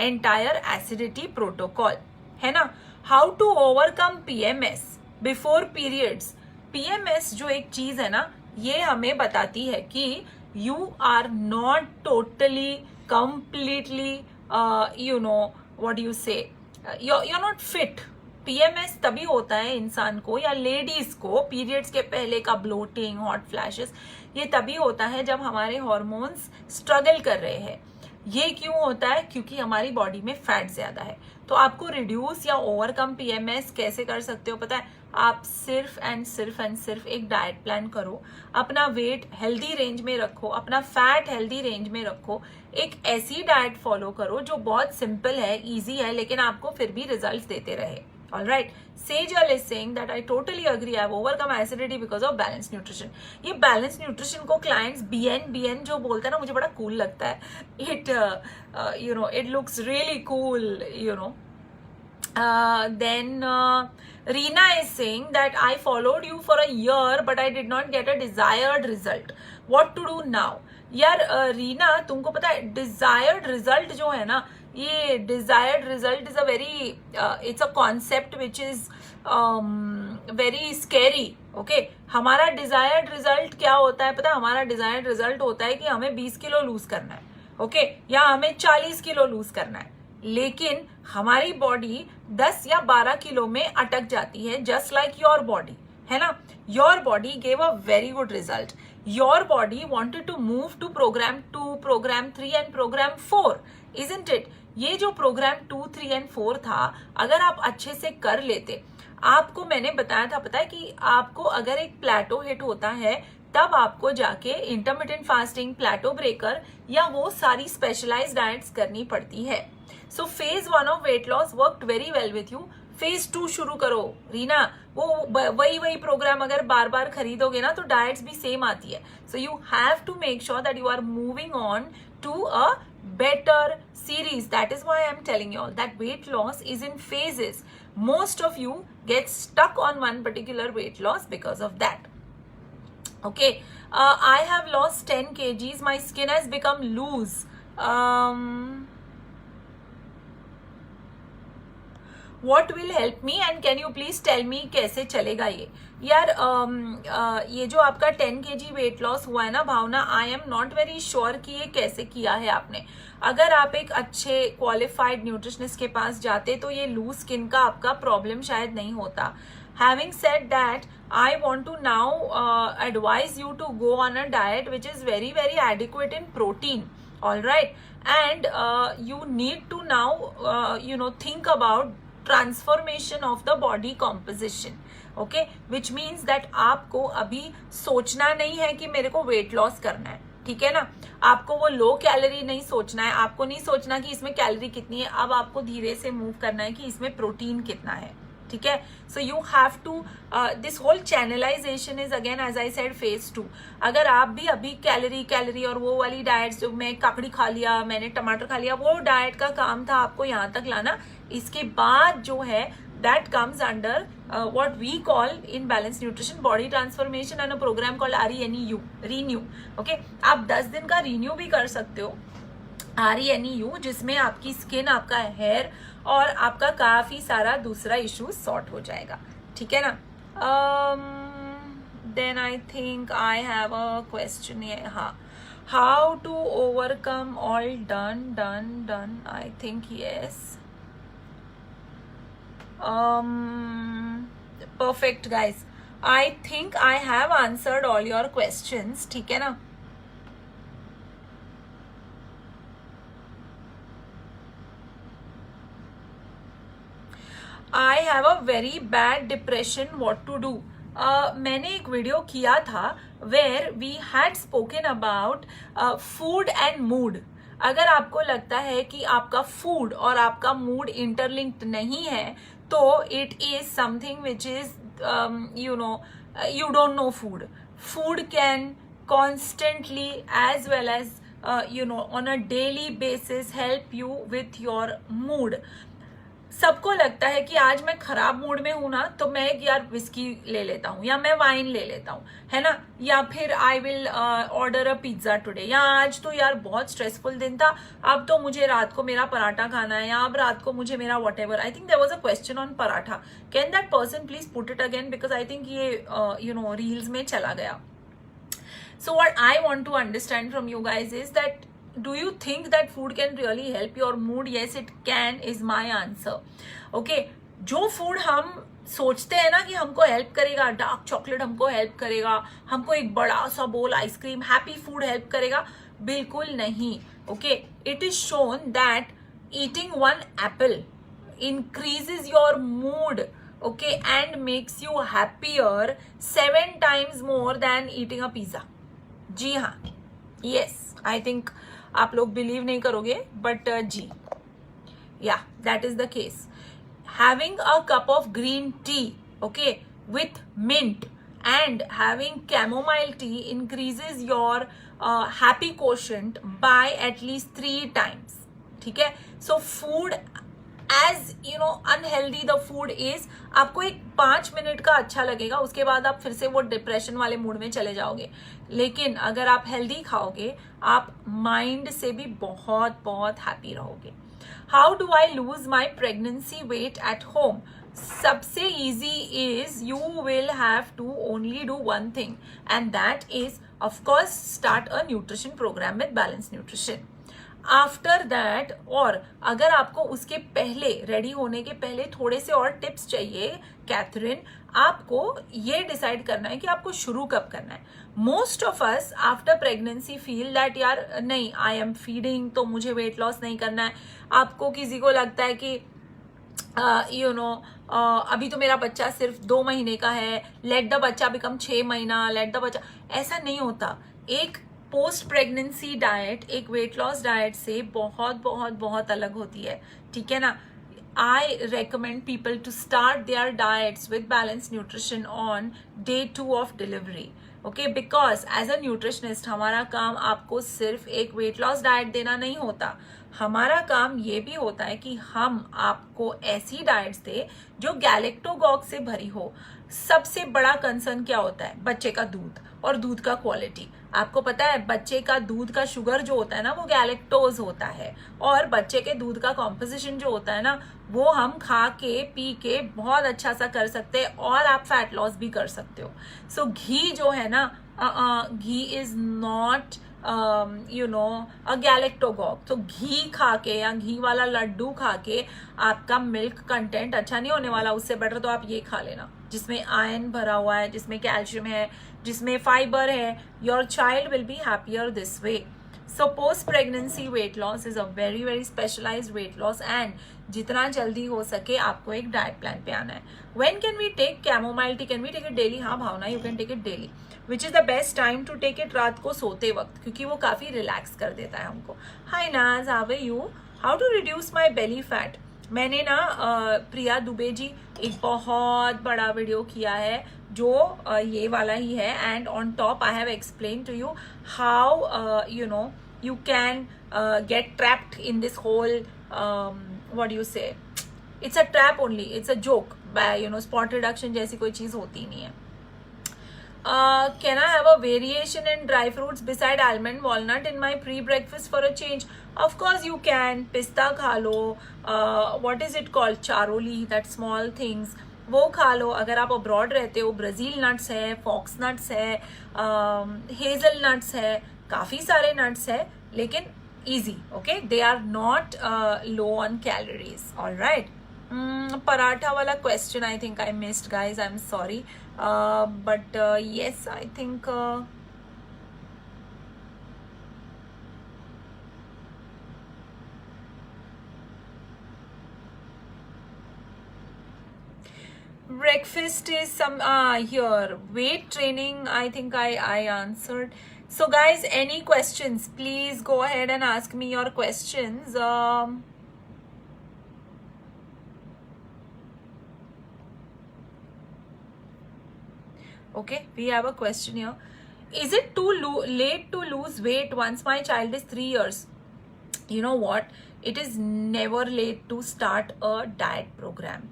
entire acidity protocol. है ना? How to overcome PMS before periods. PMS जो एक चीज है ना, ये हमें बताती है कि you are not totally, completely, what do you say? You're not fit. PMS तभी होता है इंसान को या लेडीज को, पीरियड्स के पहले का ब्लोटिंग, हॉट फ्लैशेस, ये तभी होता है जब हमारे हॉर्मोन्स स्ट्रगल कर रहे हैं. ये क्यों होता है? क्योंकि हमारी बॉडी में फैट ज्यादा है. तो आपको रिड्यूस या ओवरकम PMS कैसे कर सकते हो पता है? आप सिर्फ एंड सिर्फ एक डाइट प्लान करो, अपना वेट हेल्दी रेंज में रखो, अपना फैट हेल्दी रेंज में रखो, एक ऐसी डाइट फॉलो करो जो बहुत सिंपल है, इजी है, लेकिन आपको फिर भी रिजल्ट्स देते रहे. All right, Sejal is saying that I totally agree. I've overcome acidity because of balanced nutrition. ये balanced nutrition को clients BN जो बोलते हैं ना, मुझे बड़ा cool लगता है. It looks really cool, Then Reena is saying that I followed you for a year but I did not get a desired result. What to do now? यार रीना, तुमको पता है desired result जो है ना, ये desired result is a very it's a concept which is very scary. Okay, हमारा desired result क्या होता है पता है? हमारा डिजायर्ड रिजल्ट होता है कि हमें 20 किलो लूज करना है, ओके, या हमें 40 किलो लूज करना है, लेकिन हमारी बॉडी 10 या 12 किलो में अटक जाती है, जस्ट लाइक योर बॉडी, है ना. Your body gave a very good result. Your body wanted to move to programme 2, programme 3 and programme 4, isn't it? ये जो प्रोग्राम 2, 3 एंड 4 था, अगर आप अच्छे से कर लेते, आपको मैंने बताया था पता है कि आपको अगर एक प्लेटो हिट होता है तब आपको जाके इंटरमिटेंट फास्टिंग, प्लेटो ब्रेकर या वो सारी स्पेशलाइज्ड डाइट्स करनी पड़ती है. So phase 1 of weight loss worked very well with you. Phase 2 शुरू करो रीना. वो वही प्रोग्राम अगर बार बार खरीदोगे ना तो डाइट्स भी सेम आती है. So you have to make sure that you are moving on to a better series. That is why I am telling you all that weight loss is in phases. Most of you get stuck on one particular weight loss because of that. Okay, I have lost 10 kgs. My skin has become loose. what will help me and can you please tell me कैसे चलेगा ये यार। ये जो आपका 10 kg weight loss हुआ है ना Bhavna, I am not very sure कि ये कैसे किया है आपने। अगर आप एक अच्छे क्वालिफाइड न्यूट्रिशनिस्ट के पास जाते तो ये लूज स्किन का आपका प्रॉब्लम शायद नहीं होता। Having said that, I want to now advise you to go on a diet which is very very adequate in protein, all right, and you need to now think about transformation of the body composition, okay, which means that आपको अभी सोचना नहीं है कि मेरे को weight loss करना है, ठीक है ना। आपको वो लो कैलोरी नहीं सोचना है, आपको नहीं सोचना कि इसमें कैलोरी कितनी है, अब आपको धीरे से मूव करना है कि इसमें प्रोटीन कितना है, ठीक है। So you have to this whole channelisation is again as I said phase 2। अगर आप भी अभी कैलोरी और वो वाली डाइट्स जो मैं काकड़ी खा लिया, मैंने टमाटर खा लिया, वो डाइट का काम था आपको यहाँ तक लाना। इसके बाद जो है that comes under what we call in balanced nutrition body transformation and a program called renew, okay। आप 10 दिन का रिन्यू भी कर सकते हो, RENEU, जिसमें आपकी स्किन, आपका हेयर और आपका काफी सारा दूसरा इशू सॉर्ट हो जाएगा, ठीक है ना। Then I think I have a question, हाँ, how to overcome all done, I think yes, perfect guys, I think I have answered all your questions, ठीक है ना। I have a very bad depression, what to do। मैंने एक video किया था where we had spoken about food and mood। अगर आपको लगता है कि आपका फूड और आपका मूड इंटरलिंक्ड नहीं है तो it is something which is you don't know food. Food can constantly as well as on a daily basis help you with your mood. सबको लगता है कि आज मैं खराब मूड में हूं ना तो मैं एक यार विस्की ले लेता हूं या मैं वाइन ले लेता हूं, है ना, या फिर I will order a pizza today, या आज तो यार बहुत स्ट्रेसफुल दिन था, अब तो मुझे रात को मेरा पराठा खाना है, या अब रात को मुझे मेरा whatever. I think there was a question on paratha, can that person please put it again, because I think ये रील्स में चला गया. So what I want to understand from you guys is that do you think that food can really help your mood? Yes, it can is my answer. Okay, जो food हम सोचते हैं ना कि हमको हेल्प करेगा, डार्क चॉकलेट हमको help करेगा, हमको एक बड़ा सा बोल आइसक्रीम, हैप्पी फूड हेल्प करेगा, बिल्कुल नहीं. Okay, it is shown that eating one Apple increases your mood, okay, and makes you happier 7 times more than eating a pizza. जी हाँ, yes, I think आप लोग बिलीव नहीं करोगे बट जी, yeah, that is the case. Having a cup of green tea, okay, with mint and having chamomile tea increases your happy quotient by at least 3 times. ठीक है, so food as unhealthy the food is, आपको एक 5 minute का अच्छा लगेगा, उसके बाद आप फिर से वो डिप्रेशन वाले मूड में चले जाओगे. लेकिन अगर आप हेल्दी खाओगे आप माइंड से भी बहुत बहुत हैप्पी रहोगे. How do I lose my pregnancy weight at home? सबसे easy is you will have to only do one thing and that is of course start a nutrition program with balance nutrition. After that, और अगर आपको उसके पहले ready होने के पहले थोड़े से और टिप्स चाहिए कैथरीन, आपको ये डिसाइड करना है कि आपको शुरू कब करना है. Most of us after pregnancy feel that यार नहीं, आई एम फीडिंग तो मुझे वेट लॉस नहीं करना है. आपको किसी को लगता है कि अभी तो मेरा बच्चा सिर्फ 2 महीने का है, लेट द बच्चा बिकम 6 महीना, लेट द बच्चा. ऐसा नहीं होता. एक पोस्ट प्रेगनेंसी डाइट एक वेट लॉस डाइट से बहुत बहुत बहुत अलग होती है, ठीक है ना. I recommend people to start their diets with balance Nutrition on day 2 of delivery. Okay, because as a nutritionist हमारा काम आपको सिर्फ एक वेट लॉस डाइट देना नहीं होता, हमारा काम ये भी होता है कि हम आपको ऐसी डाइट्स दे जो गैलेक्टोगॉग से भरी हो. सबसे बड़ा कंसर्न क्या होता है? बच्चे का दूध. और दूध का क्वालिटी। आपको पता है बच्चे का दूध का शुगर जो होता है ना वो गैलेक्टोज होता है, और बच्चे के दूध का कॉम्पोजिशन जो होता है ना वो हम खा के पी के बहुत अच्छा सा कर सकते हैं, और आप फैट लॉस भी कर सकते हो। सो घी जो है ना, घी इज नॉट अ गैलेक्टोगॉग। तो घी खा के या घी वाला लड्डू खा के आपका मिल्क कंटेंट अच्छा नहीं होने वाला। उससे बेटर तो आप ये खा लेना जिसमें आयरन भरा हुआ है, जिसमें कैल्शियम है, जिसमें फाइबर है। Your child will be happier this way. So post pregnancy weight loss is a very very specialised weight loss, and जितना जल्दी हो सके आपको एक डाइट प्लान पे आना है। When can we take chamomile tea? Can we take it daily? हाँ Bhavna, you can take it daily. Which is the best time to take it? रात को सोते वक्त, क्योंकि वो काफी रिलैक्स कर देता है हमको। Hi Naaz, how are you? How to reduce my belly fat? मैंने ना प्रिया दुबे जी एक बहुत बड़ा वीडियो किया है जो ये वाला ही है, and on top I have explain to you how you can get trapped in this whole what do you say, it's a trap only, it's a joke by spot reduction जैसी कोई चीज होती नहीं है। Can I have a variation in dry fruits beside almond walnut in my pre-breakfast for a change? Of course you can. Pista खा लो, what is it called, charoli, that small things, वो खा लो। अगर आप अब्रॉड रहते हो, Brazil nuts है, fox nuts है, hazel nuts है, काफी सारे नट्स है, लेकिन easy, okay, they are not low on calories. Alright, paratha वाला question I think I missed guys, I am sorry, but yes I think breakfast is some here. Weight training, I think I answered. So guys, any questions, please go ahead and ask me your questions. Okay, we have a question here. Is it too late to lose weight once my child is 3 years? You know what, it is never late to start a diet program.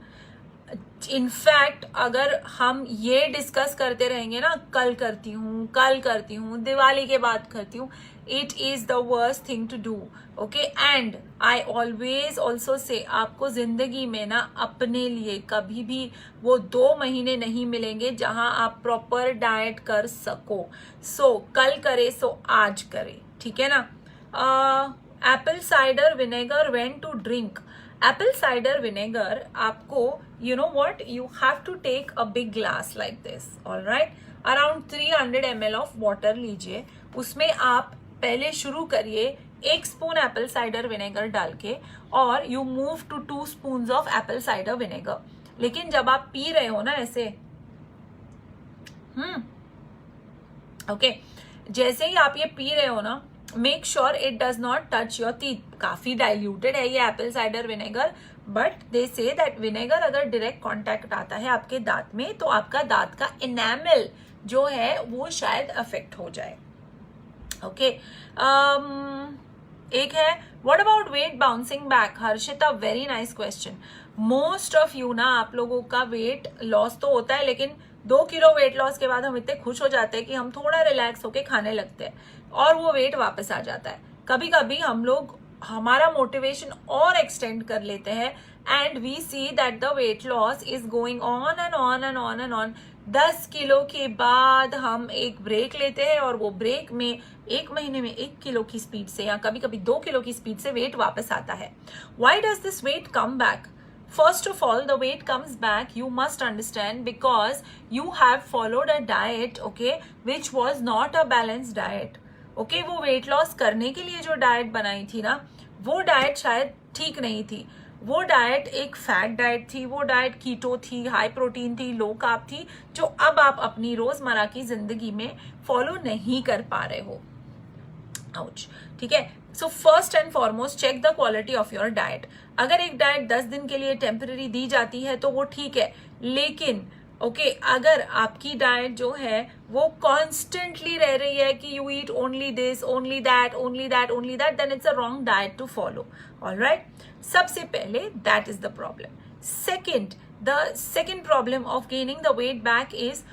In fact अगर हम ये discuss करते रहेंगे ना, कल करती हूँ, दिवाली के बाद करती हूँ, it is the worst thing to do, okay. And I always also say, आपको जिंदगी में ना अपने लिए कभी भी वो 2 महीने नहीं मिलेंगे जहां आप प्रॉपर डाइट कर सको। सो कल करे सो आज करे, ठीक है ना। Apple cider vinegar when to drink? Apple cider vinegar आपको, you know what, you have to take a big glass like this, all right, around 300 ml of water लीजिए, उसमें आप पहले शुरू करिए 1 स्पून एप्पल साइडर विनेगर डाल के, और you move to 2 spoons of Apple cider vinegar. लेकिन जब आप पी रहे हो ना ऐसे, ओके, जैसे ही आप ये पी रहे हो ना, make sure it does not touch your teeth. काफी डाइल्यूटेड है ये Apple cider vinegar, but they say that vinegar अगर डायरेक्ट कांटेक्ट आता है आपके दांत में तो आपका दांत का इनेमल जो है वो शायद अफेक्ट हो जाए, ओके। एक है, what about wait bouncing back? Harshita, very nice question. Most of you ना, आप लोगों का वेट लॉस तो होता है, लेकिन 2 किलो वेट लॉस के बाद हम इतने खुश हो जाते हैं कि हम थोड़ा रिलैक्स होके खाने लगते हैं, और वो वेट वापस आ जाता है। कभी कभी हम लोग हमारा मोटिवेशन और एक्सटेंड कर लेते हैं, and we see that the weight loss is going on and on and on and on. 10 kilo के बाद हम एक ब्रेक लेते हैं, और वो ब्रेक में 1 महीने में 1 किलो की स्पीड से या कभी कभी 2 किलो की स्पीड से वेट वापस आता है। Why does this weight come back? First of all, the weight comes back, you must understand, because you have followed a diet, okay, which was not a balanced diet, okay। वो weight loss करने के लिए जो diet बनाई थी ना, वो diet शायद ठीक नहीं थी। वो डाइट एक फैट डाइट थी, वो डाइट कीटो थी, हाई प्रोटीन थी, लो कार्ब थी, जो अब आप अपनी रोजमर्रा की जिंदगी में फॉलो नहीं कर पा रहे हो। आउच, ठीक है। So first and foremost check the quality of your diet. अगर एक डाइट 10 दिन के लिए टेम्पररी दी जाती है तो वो ठीक है, लेकिन ओके, अगर आपकी डाइट जो है वो कॉन्स्टेंटली रह रही है कि you eat only this, only that, only that, only that, then it's a wrong diet to follow, alright. सबसे पहले that is the problem. Second, the second problem of gaining the weight back is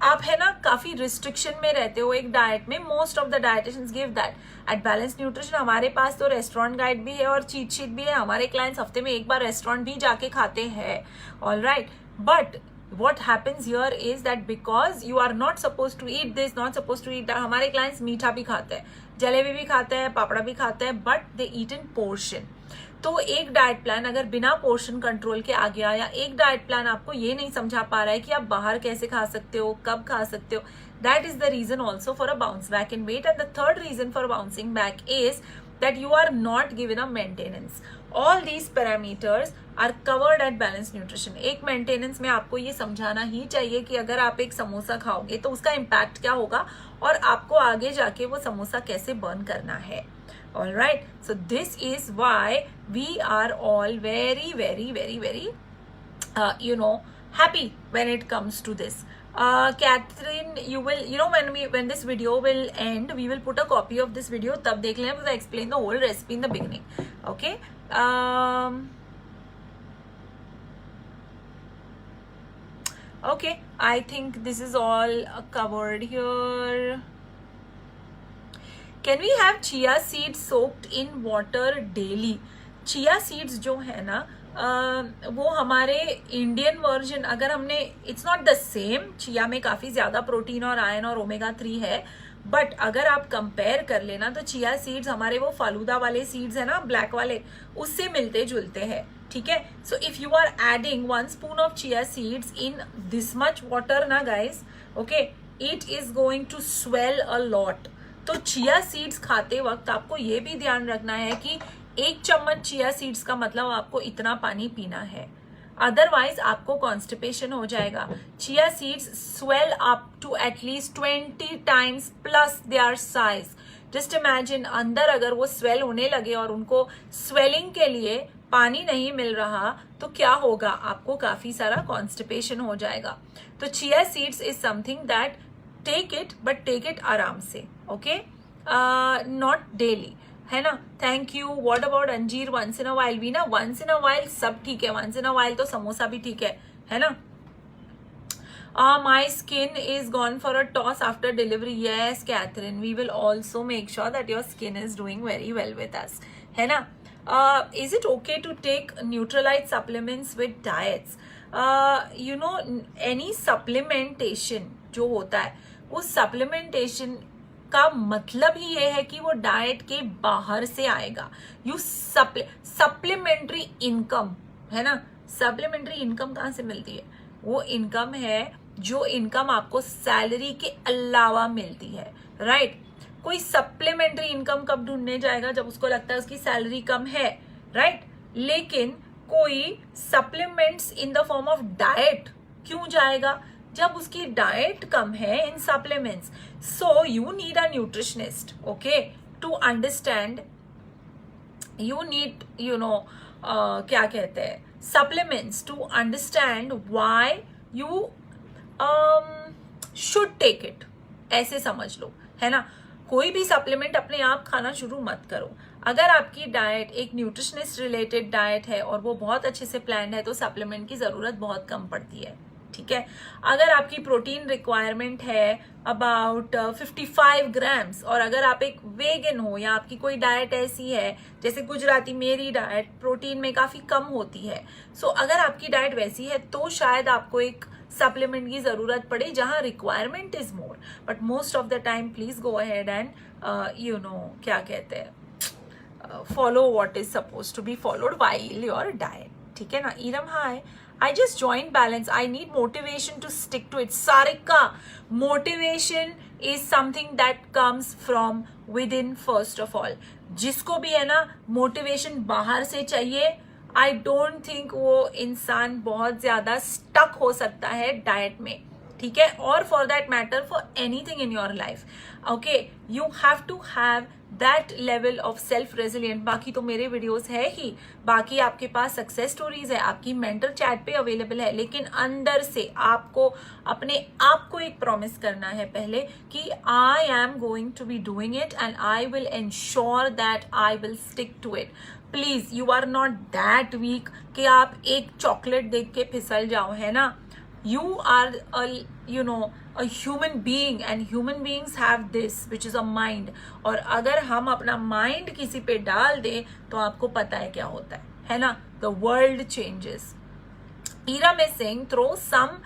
आप है ना काफी restriction में रहते हो एक डाइट में, most of the dietitians give that. At Balance Nutrition हमारे पास तो रेस्टोरेंट गाइड भी है और चीट शीट भी है, हमारे क्लाइंट्स हफ्ते में एक बार रेस्टोरेंट भी जाके खाते हैं, all right. But what happens here is that because you are not supposed to eat this, not supposed to eat that, हमारे clients मीठा भी खाते हैं, जलेबी भी खाते हैं, पापड़ा भी खाते हैं, but they eat in portion। तो एक डाइट प्लान अगर बिना पोर्शन कंट्रोल के आ गया, या एक डाइट प्लान आपको ये नहीं समझा पा रहा है कि आप बाहर कैसे खा सकते हो, कब खा सकते हो, that is the reason also for a bounce back in weight. And the third reason for bouncing back is that you are not given a maintenance. All these parameters are covered at balanced nutrition. एक maintenance में आपको ये समझाना ही चाहिए कि अगर आप एक समोसा खाओगे तो उसका इम्पैक्ट क्या होगा और आपको आगे जाके वो समोसा कैसे बर्न करना है। All right, so this is why we are all very, very, very, very, happy when it comes to this. Catherine, you will, when this video will end, we will put a copy of this video. तब देख लेना, because I explain the whole recipe in the beginning. Okay. Okay, I think this is all covered here. Can we have chia seeds soaked in water daily? Chia seeds जो है ना, वो हमारे Indian version, अगर हमने, it's not the same, chia में काफी ज्यादा प्रोटीन और आयरन और ओमेगा 3 है, बट अगर आप कंपेयर कर लेना तो चिया सीड्स हमारे वो फालूदा वाले सीड्स है ना, ब्लैक वाले, उससे मिलते जुलते हैं, ठीक है। So if you are adding 1 spoon of chia seeds in this much water ना guys, okay, it is going to swell a lot. तो चिया सीड्स खाते वक्त आपको ये भी ध्यान रखना है कि 1 चम्मच चिया सीड्स का मतलब आपको इतना पानी पीना है, अदरवाइज आपको कॉन्स्टिपेशन हो जाएगा। Chia seeds swell up to at least 20 times plus their size. Just imagine, अंदर अगर वो स्वेल होने लगे और उनको स्वेलिंग के लिए पानी नहीं मिल रहा तो क्या होगा, आपको काफी सारा कॉन्स्टिपेशन हो जाएगा। तो chia seeds is something that take it, but take it आराम से, ओके, नॉट डेली, है ना। Thank you. What about anjeer once in a while? भी ना, वंस इन अ वाइल सब ठीक है, वंस इन अ वाइल तो समोसा भी ठीक है ना। My skin is gone for a toss after delivery. Yes Catherine, we will also make sure that your skin is doing very well with us, है ना। Is it okay to take Nutrilite supplements with diets? Any supplementation जो होता है, उस supplementation का मतलब ही ये है कि वो डाइट के बाहर से आएगा। यू सप्लीमेंट्री इनकम, है ना। सप्लीमेंट्री इनकम कहाँ से मिलती है? वो इनकम है जो इनकम आपको सैलरी के अलावा मिलती है, राइट। कोई सप्लीमेंट्री इनकम कब ढूंढने जाएगा? जब उसको लगता है उसकी सैलरी कम है, राइट। लेकिन कोई supplements in the form of diet क्यों जाएगा? जब उसकी डाइट कम है in supplements. So you need a nutritionist, okay, to understand, you need क्या कहते हैं, supplements to understand why you should take it, ऐसे समझ लो, है ना। कोई भी सप्लीमेंट अपने आप खाना शुरू मत करो। अगर आपकी डाइट एक न्यूट्रिशनिस्ट रिलेटेड डाइट है और वो बहुत अच्छे से प्लान्ड है तो सप्लीमेंट की जरूरत बहुत कम पड़ती है, ठीक है। अगर आपकी प्रोटीन रिक्वायरमेंट है अबाउट 55 ग्राम्स और अगर आप एक वेगन हो या आपकी कोई डाइट ऐसी है जैसे गुजराती, मेरी डाइट प्रोटीन में काफी कम होती है, सो अगर आपकी डाइट वैसी है तो शायद आपको एक सप्लीमेंट की जरूरत पड़े जहां requirement is more, but most of the time please go ahead and क्या कहते हैं, follow what is suppose to be followed while your diet, ठीक है ना। ईरम, हाय, I just joined Balance. I need motivation to stick to it. Sarika, motivation is something that comes from within first of all. जिसको भी है ना motivation बाहर से चाहिए, I don't think वो इंसान बहुत ज्यादा stuck हो सकता है डाइट में, ठीक है। और for that matter for anything in your life, okay, you have to have that level of self resilient. बाकी तो मेरे वीडियोस है ही, बाकी आपके पास सक्सेस स्टोरीज है, आपकी मेंटर चैट पे अवेलेबल है, लेकिन अंदर से आपको अपने आप को एक प्रॉमिस करना है पहले कि I am going to be doing it and I will ensure that I will stick to it. Please, you are not that weak कि आप एक चॉकलेट देख के फिसल जाओ, है ना। You are a human being, and human beings have this which is a mind. और अगर हम अपना mind किसी पे डाल दें तो आपको पता है क्या होता है ना? The world changes. Iram is saying throw some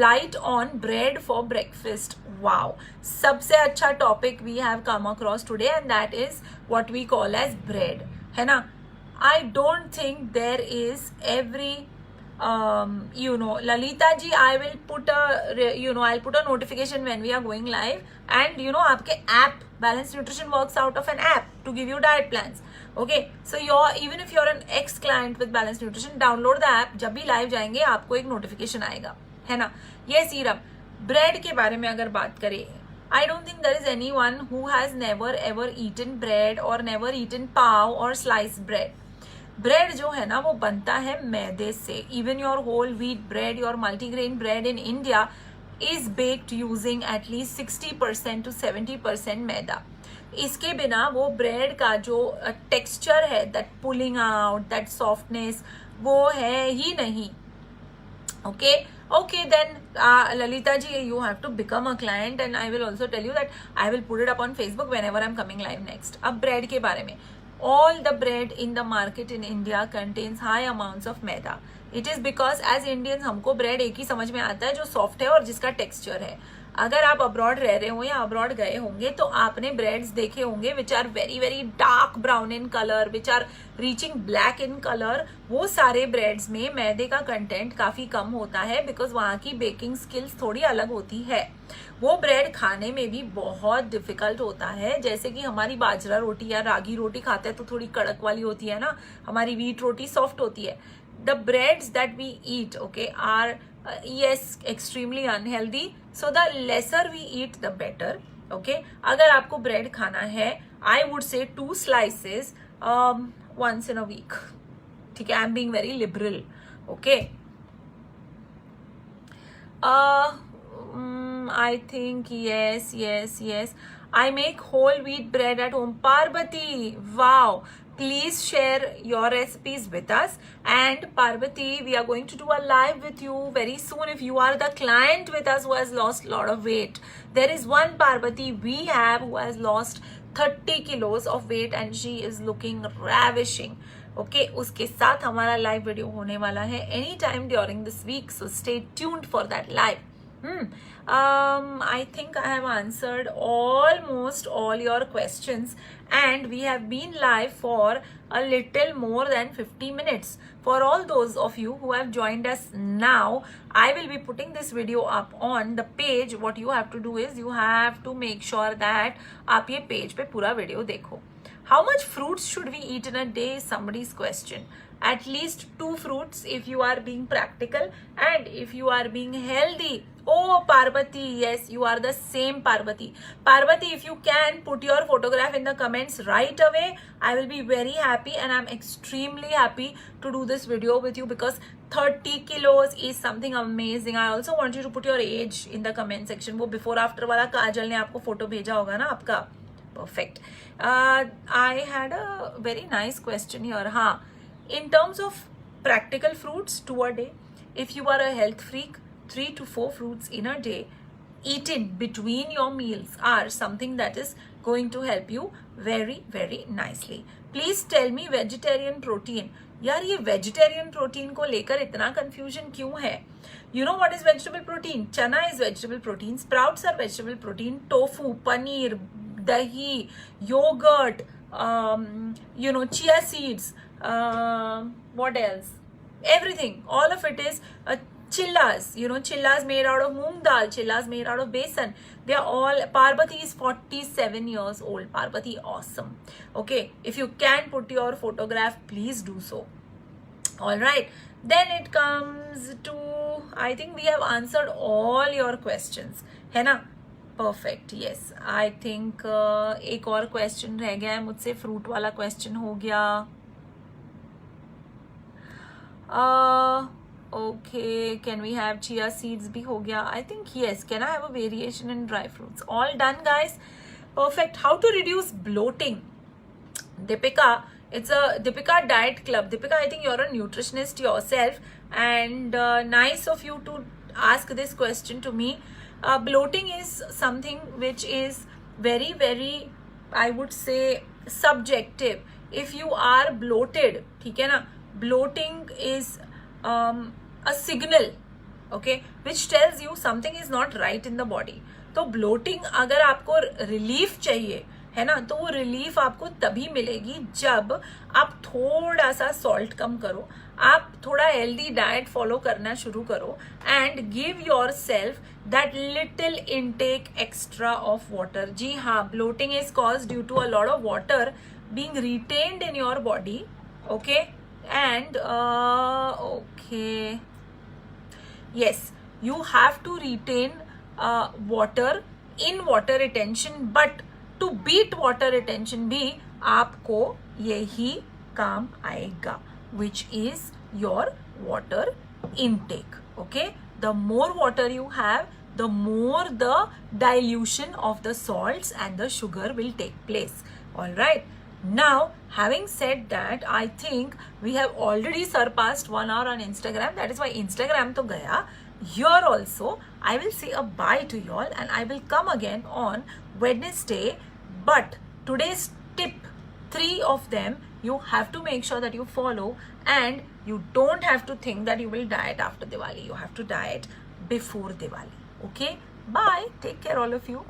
light on bread for breakfast. Wow, सबसे अच्छा topic we have come across today, and that is what we call as bread, है ना? I don't think there is every Lalita ji, I will put I'll put a notification when we are going live, and आपके app Balanced Nutrition works out of an app to give you diet plans. Okay, so even if you're an ex client with Balanced Nutrition, download the app. जब भी live जाएंगे आपको एक notification आएगा, है ना? Yes, Iram, bread के बारे में अगर बात करें, I don't think there is anyone who has never ever eaten bread or never eaten pav or sliced bread. Bread जो है ना वो बनता है मैदे से. Even your whole wheat bread, your multigrain bread in India is baked using at least 60% to 70% maida. इसके बिना वो ब्रेड का जो टेक्सचर है, that pulling out, that softness, वो है ही नहीं. Okay, then Lalita ji, you have to become a client, and I will also tell you that I will put it up on Facebook whenever I'm coming live next. अब bread के बारे में, all the bread in the market in India contains high amounts of maida. It is because as Indians हमको bread एक ही समझ में आता है जो soft है और जिसका texture है. अगर आप अब्रॉड रह रहे हो या अब्रॉड गए होंगे तो आपने ब्रेड्स देखे होंगे which are very very dark brown in colour, which are reaching black in colour. वो सारे ब्रेड्स में मैदे का कंटेंट काफी कम होता है बिकॉज वहाँ की बेकिंग स्किल्स थोड़ी अलग होती है. वो ब्रेड खाने में भी बहुत डिफिकल्ट होता है. जैसे कि हमारी बाजरा रोटी या रागी रोटी खाते हैं तो थोड़ी कड़क वाली होती है ना, हमारी व्हीट रोटी सॉफ्ट होती है. The breads that we eat are yes, extremely unhealthy. So the lesser we eat the better. Okay, अगर आपको ब्रेड खाना है, I would say 2 slices once in a week. ठीक है, I'm being very liberal. Okay. I think yes. I make whole wheat bread at home. Parvati, wow. Please share your recipes with us. And Parvati, we are going to do a live with you very soon if you are the client with us who has lost a lot of weight. There is one Parvati we have who has lost 30 kilos of weight and she is looking ravishing. Okay, उसके साथ हमारा live video होने वाला है anytime during this week. So stay tuned for that live. I think I have answered almost all your questions and we have been live for a little more than 50 minutes. For all those of you who have joined us now, I will be putting this video up on the page. What you have to do is you have to make sure that आप ये page पे पूरा video देखो. How much fruits should we eat in a day is somebody's question. At least 2 fruits if you are being practical and if you are being healthy. Oh, Parvati, yes, you are the same Parvati. Parvati, if you can put your photograph in the comments right away, I will be very happy and I'm extremely happy to do this video with you because 30 kilos is something amazing. I also want you to put your age in the comment section. वो before after वाला काजल ने आपको photo भेजा होगा ना आपका. Perfect. I had a very nice question here. हाँ, in terms of practical fruits 2 a day, if you are a health freak, 3 to 4 fruits in a day eaten between your meals are something that is going to help you very very nicely. Please tell me vegetarian protein. यार ये vegetarian protein को लेकर इतना confusion क्यों है? You know what is vegetable protein? Chana is vegetable protein, sprouts are vegetable protein, tofu, paneer, dahi, yogurt, chia seeds, what else? Everything, all of it is chillas, chillas made out of moong dal, chillas made out of besan. They are all, Parvati is 47 years old. Parvati, awesome. Okay, if you can put your photograph, please do so. All right, then it comes to, I think we have answered all your questions, है ना? Perfect, yes. I think एक और question रह गया है मुझसे, fruit वाला question हो गया. Okay, can we have chia seeds bhi ho gaya? I think yes. Can I have a variation in dry fruits? All done, guys. Perfect. How to reduce bloating? Deepika, it's a Deepika Diet Club. Deepika, I think you're a nutritionist yourself and nice of you to ask this question to me. Bloating is something which is very, very, I would say, subjective. If you are bloated, ठीक है ना, bloating is a signal, okay, which tells you something is not right in the body. तो bloating अगर आपको relief चाहिए है ना, तो वो रिलीफ आपको तभी मिलेगी जब आप थोड़ा सा सॉल्ट कम करो, आप थोड़ा हेल्दी डाइट फॉलो करना शुरू करो and give yourself that little intake extra of water. जी हाँ, bloating is cause due to a lot of water being retained in your body. Okay, and okay, yes, you have to retain water in water retention, but to beat water retention भी आपको यही काम आएगा, which is your water intake. Okay, the more water you have, the more the dilution of the salts and the sugar will take place. All right, now having said that, I think we have already surpassed 1 hour on Instagram. That is why Instagram to gaya. Here also I will say a bye to you all and I will come again on Wednesday. But today's tip, 3 of them, you have to make sure that you follow, and you don't have to think that you will diet after Diwali. You have to diet before Diwali. Okay, bye, take care all of you.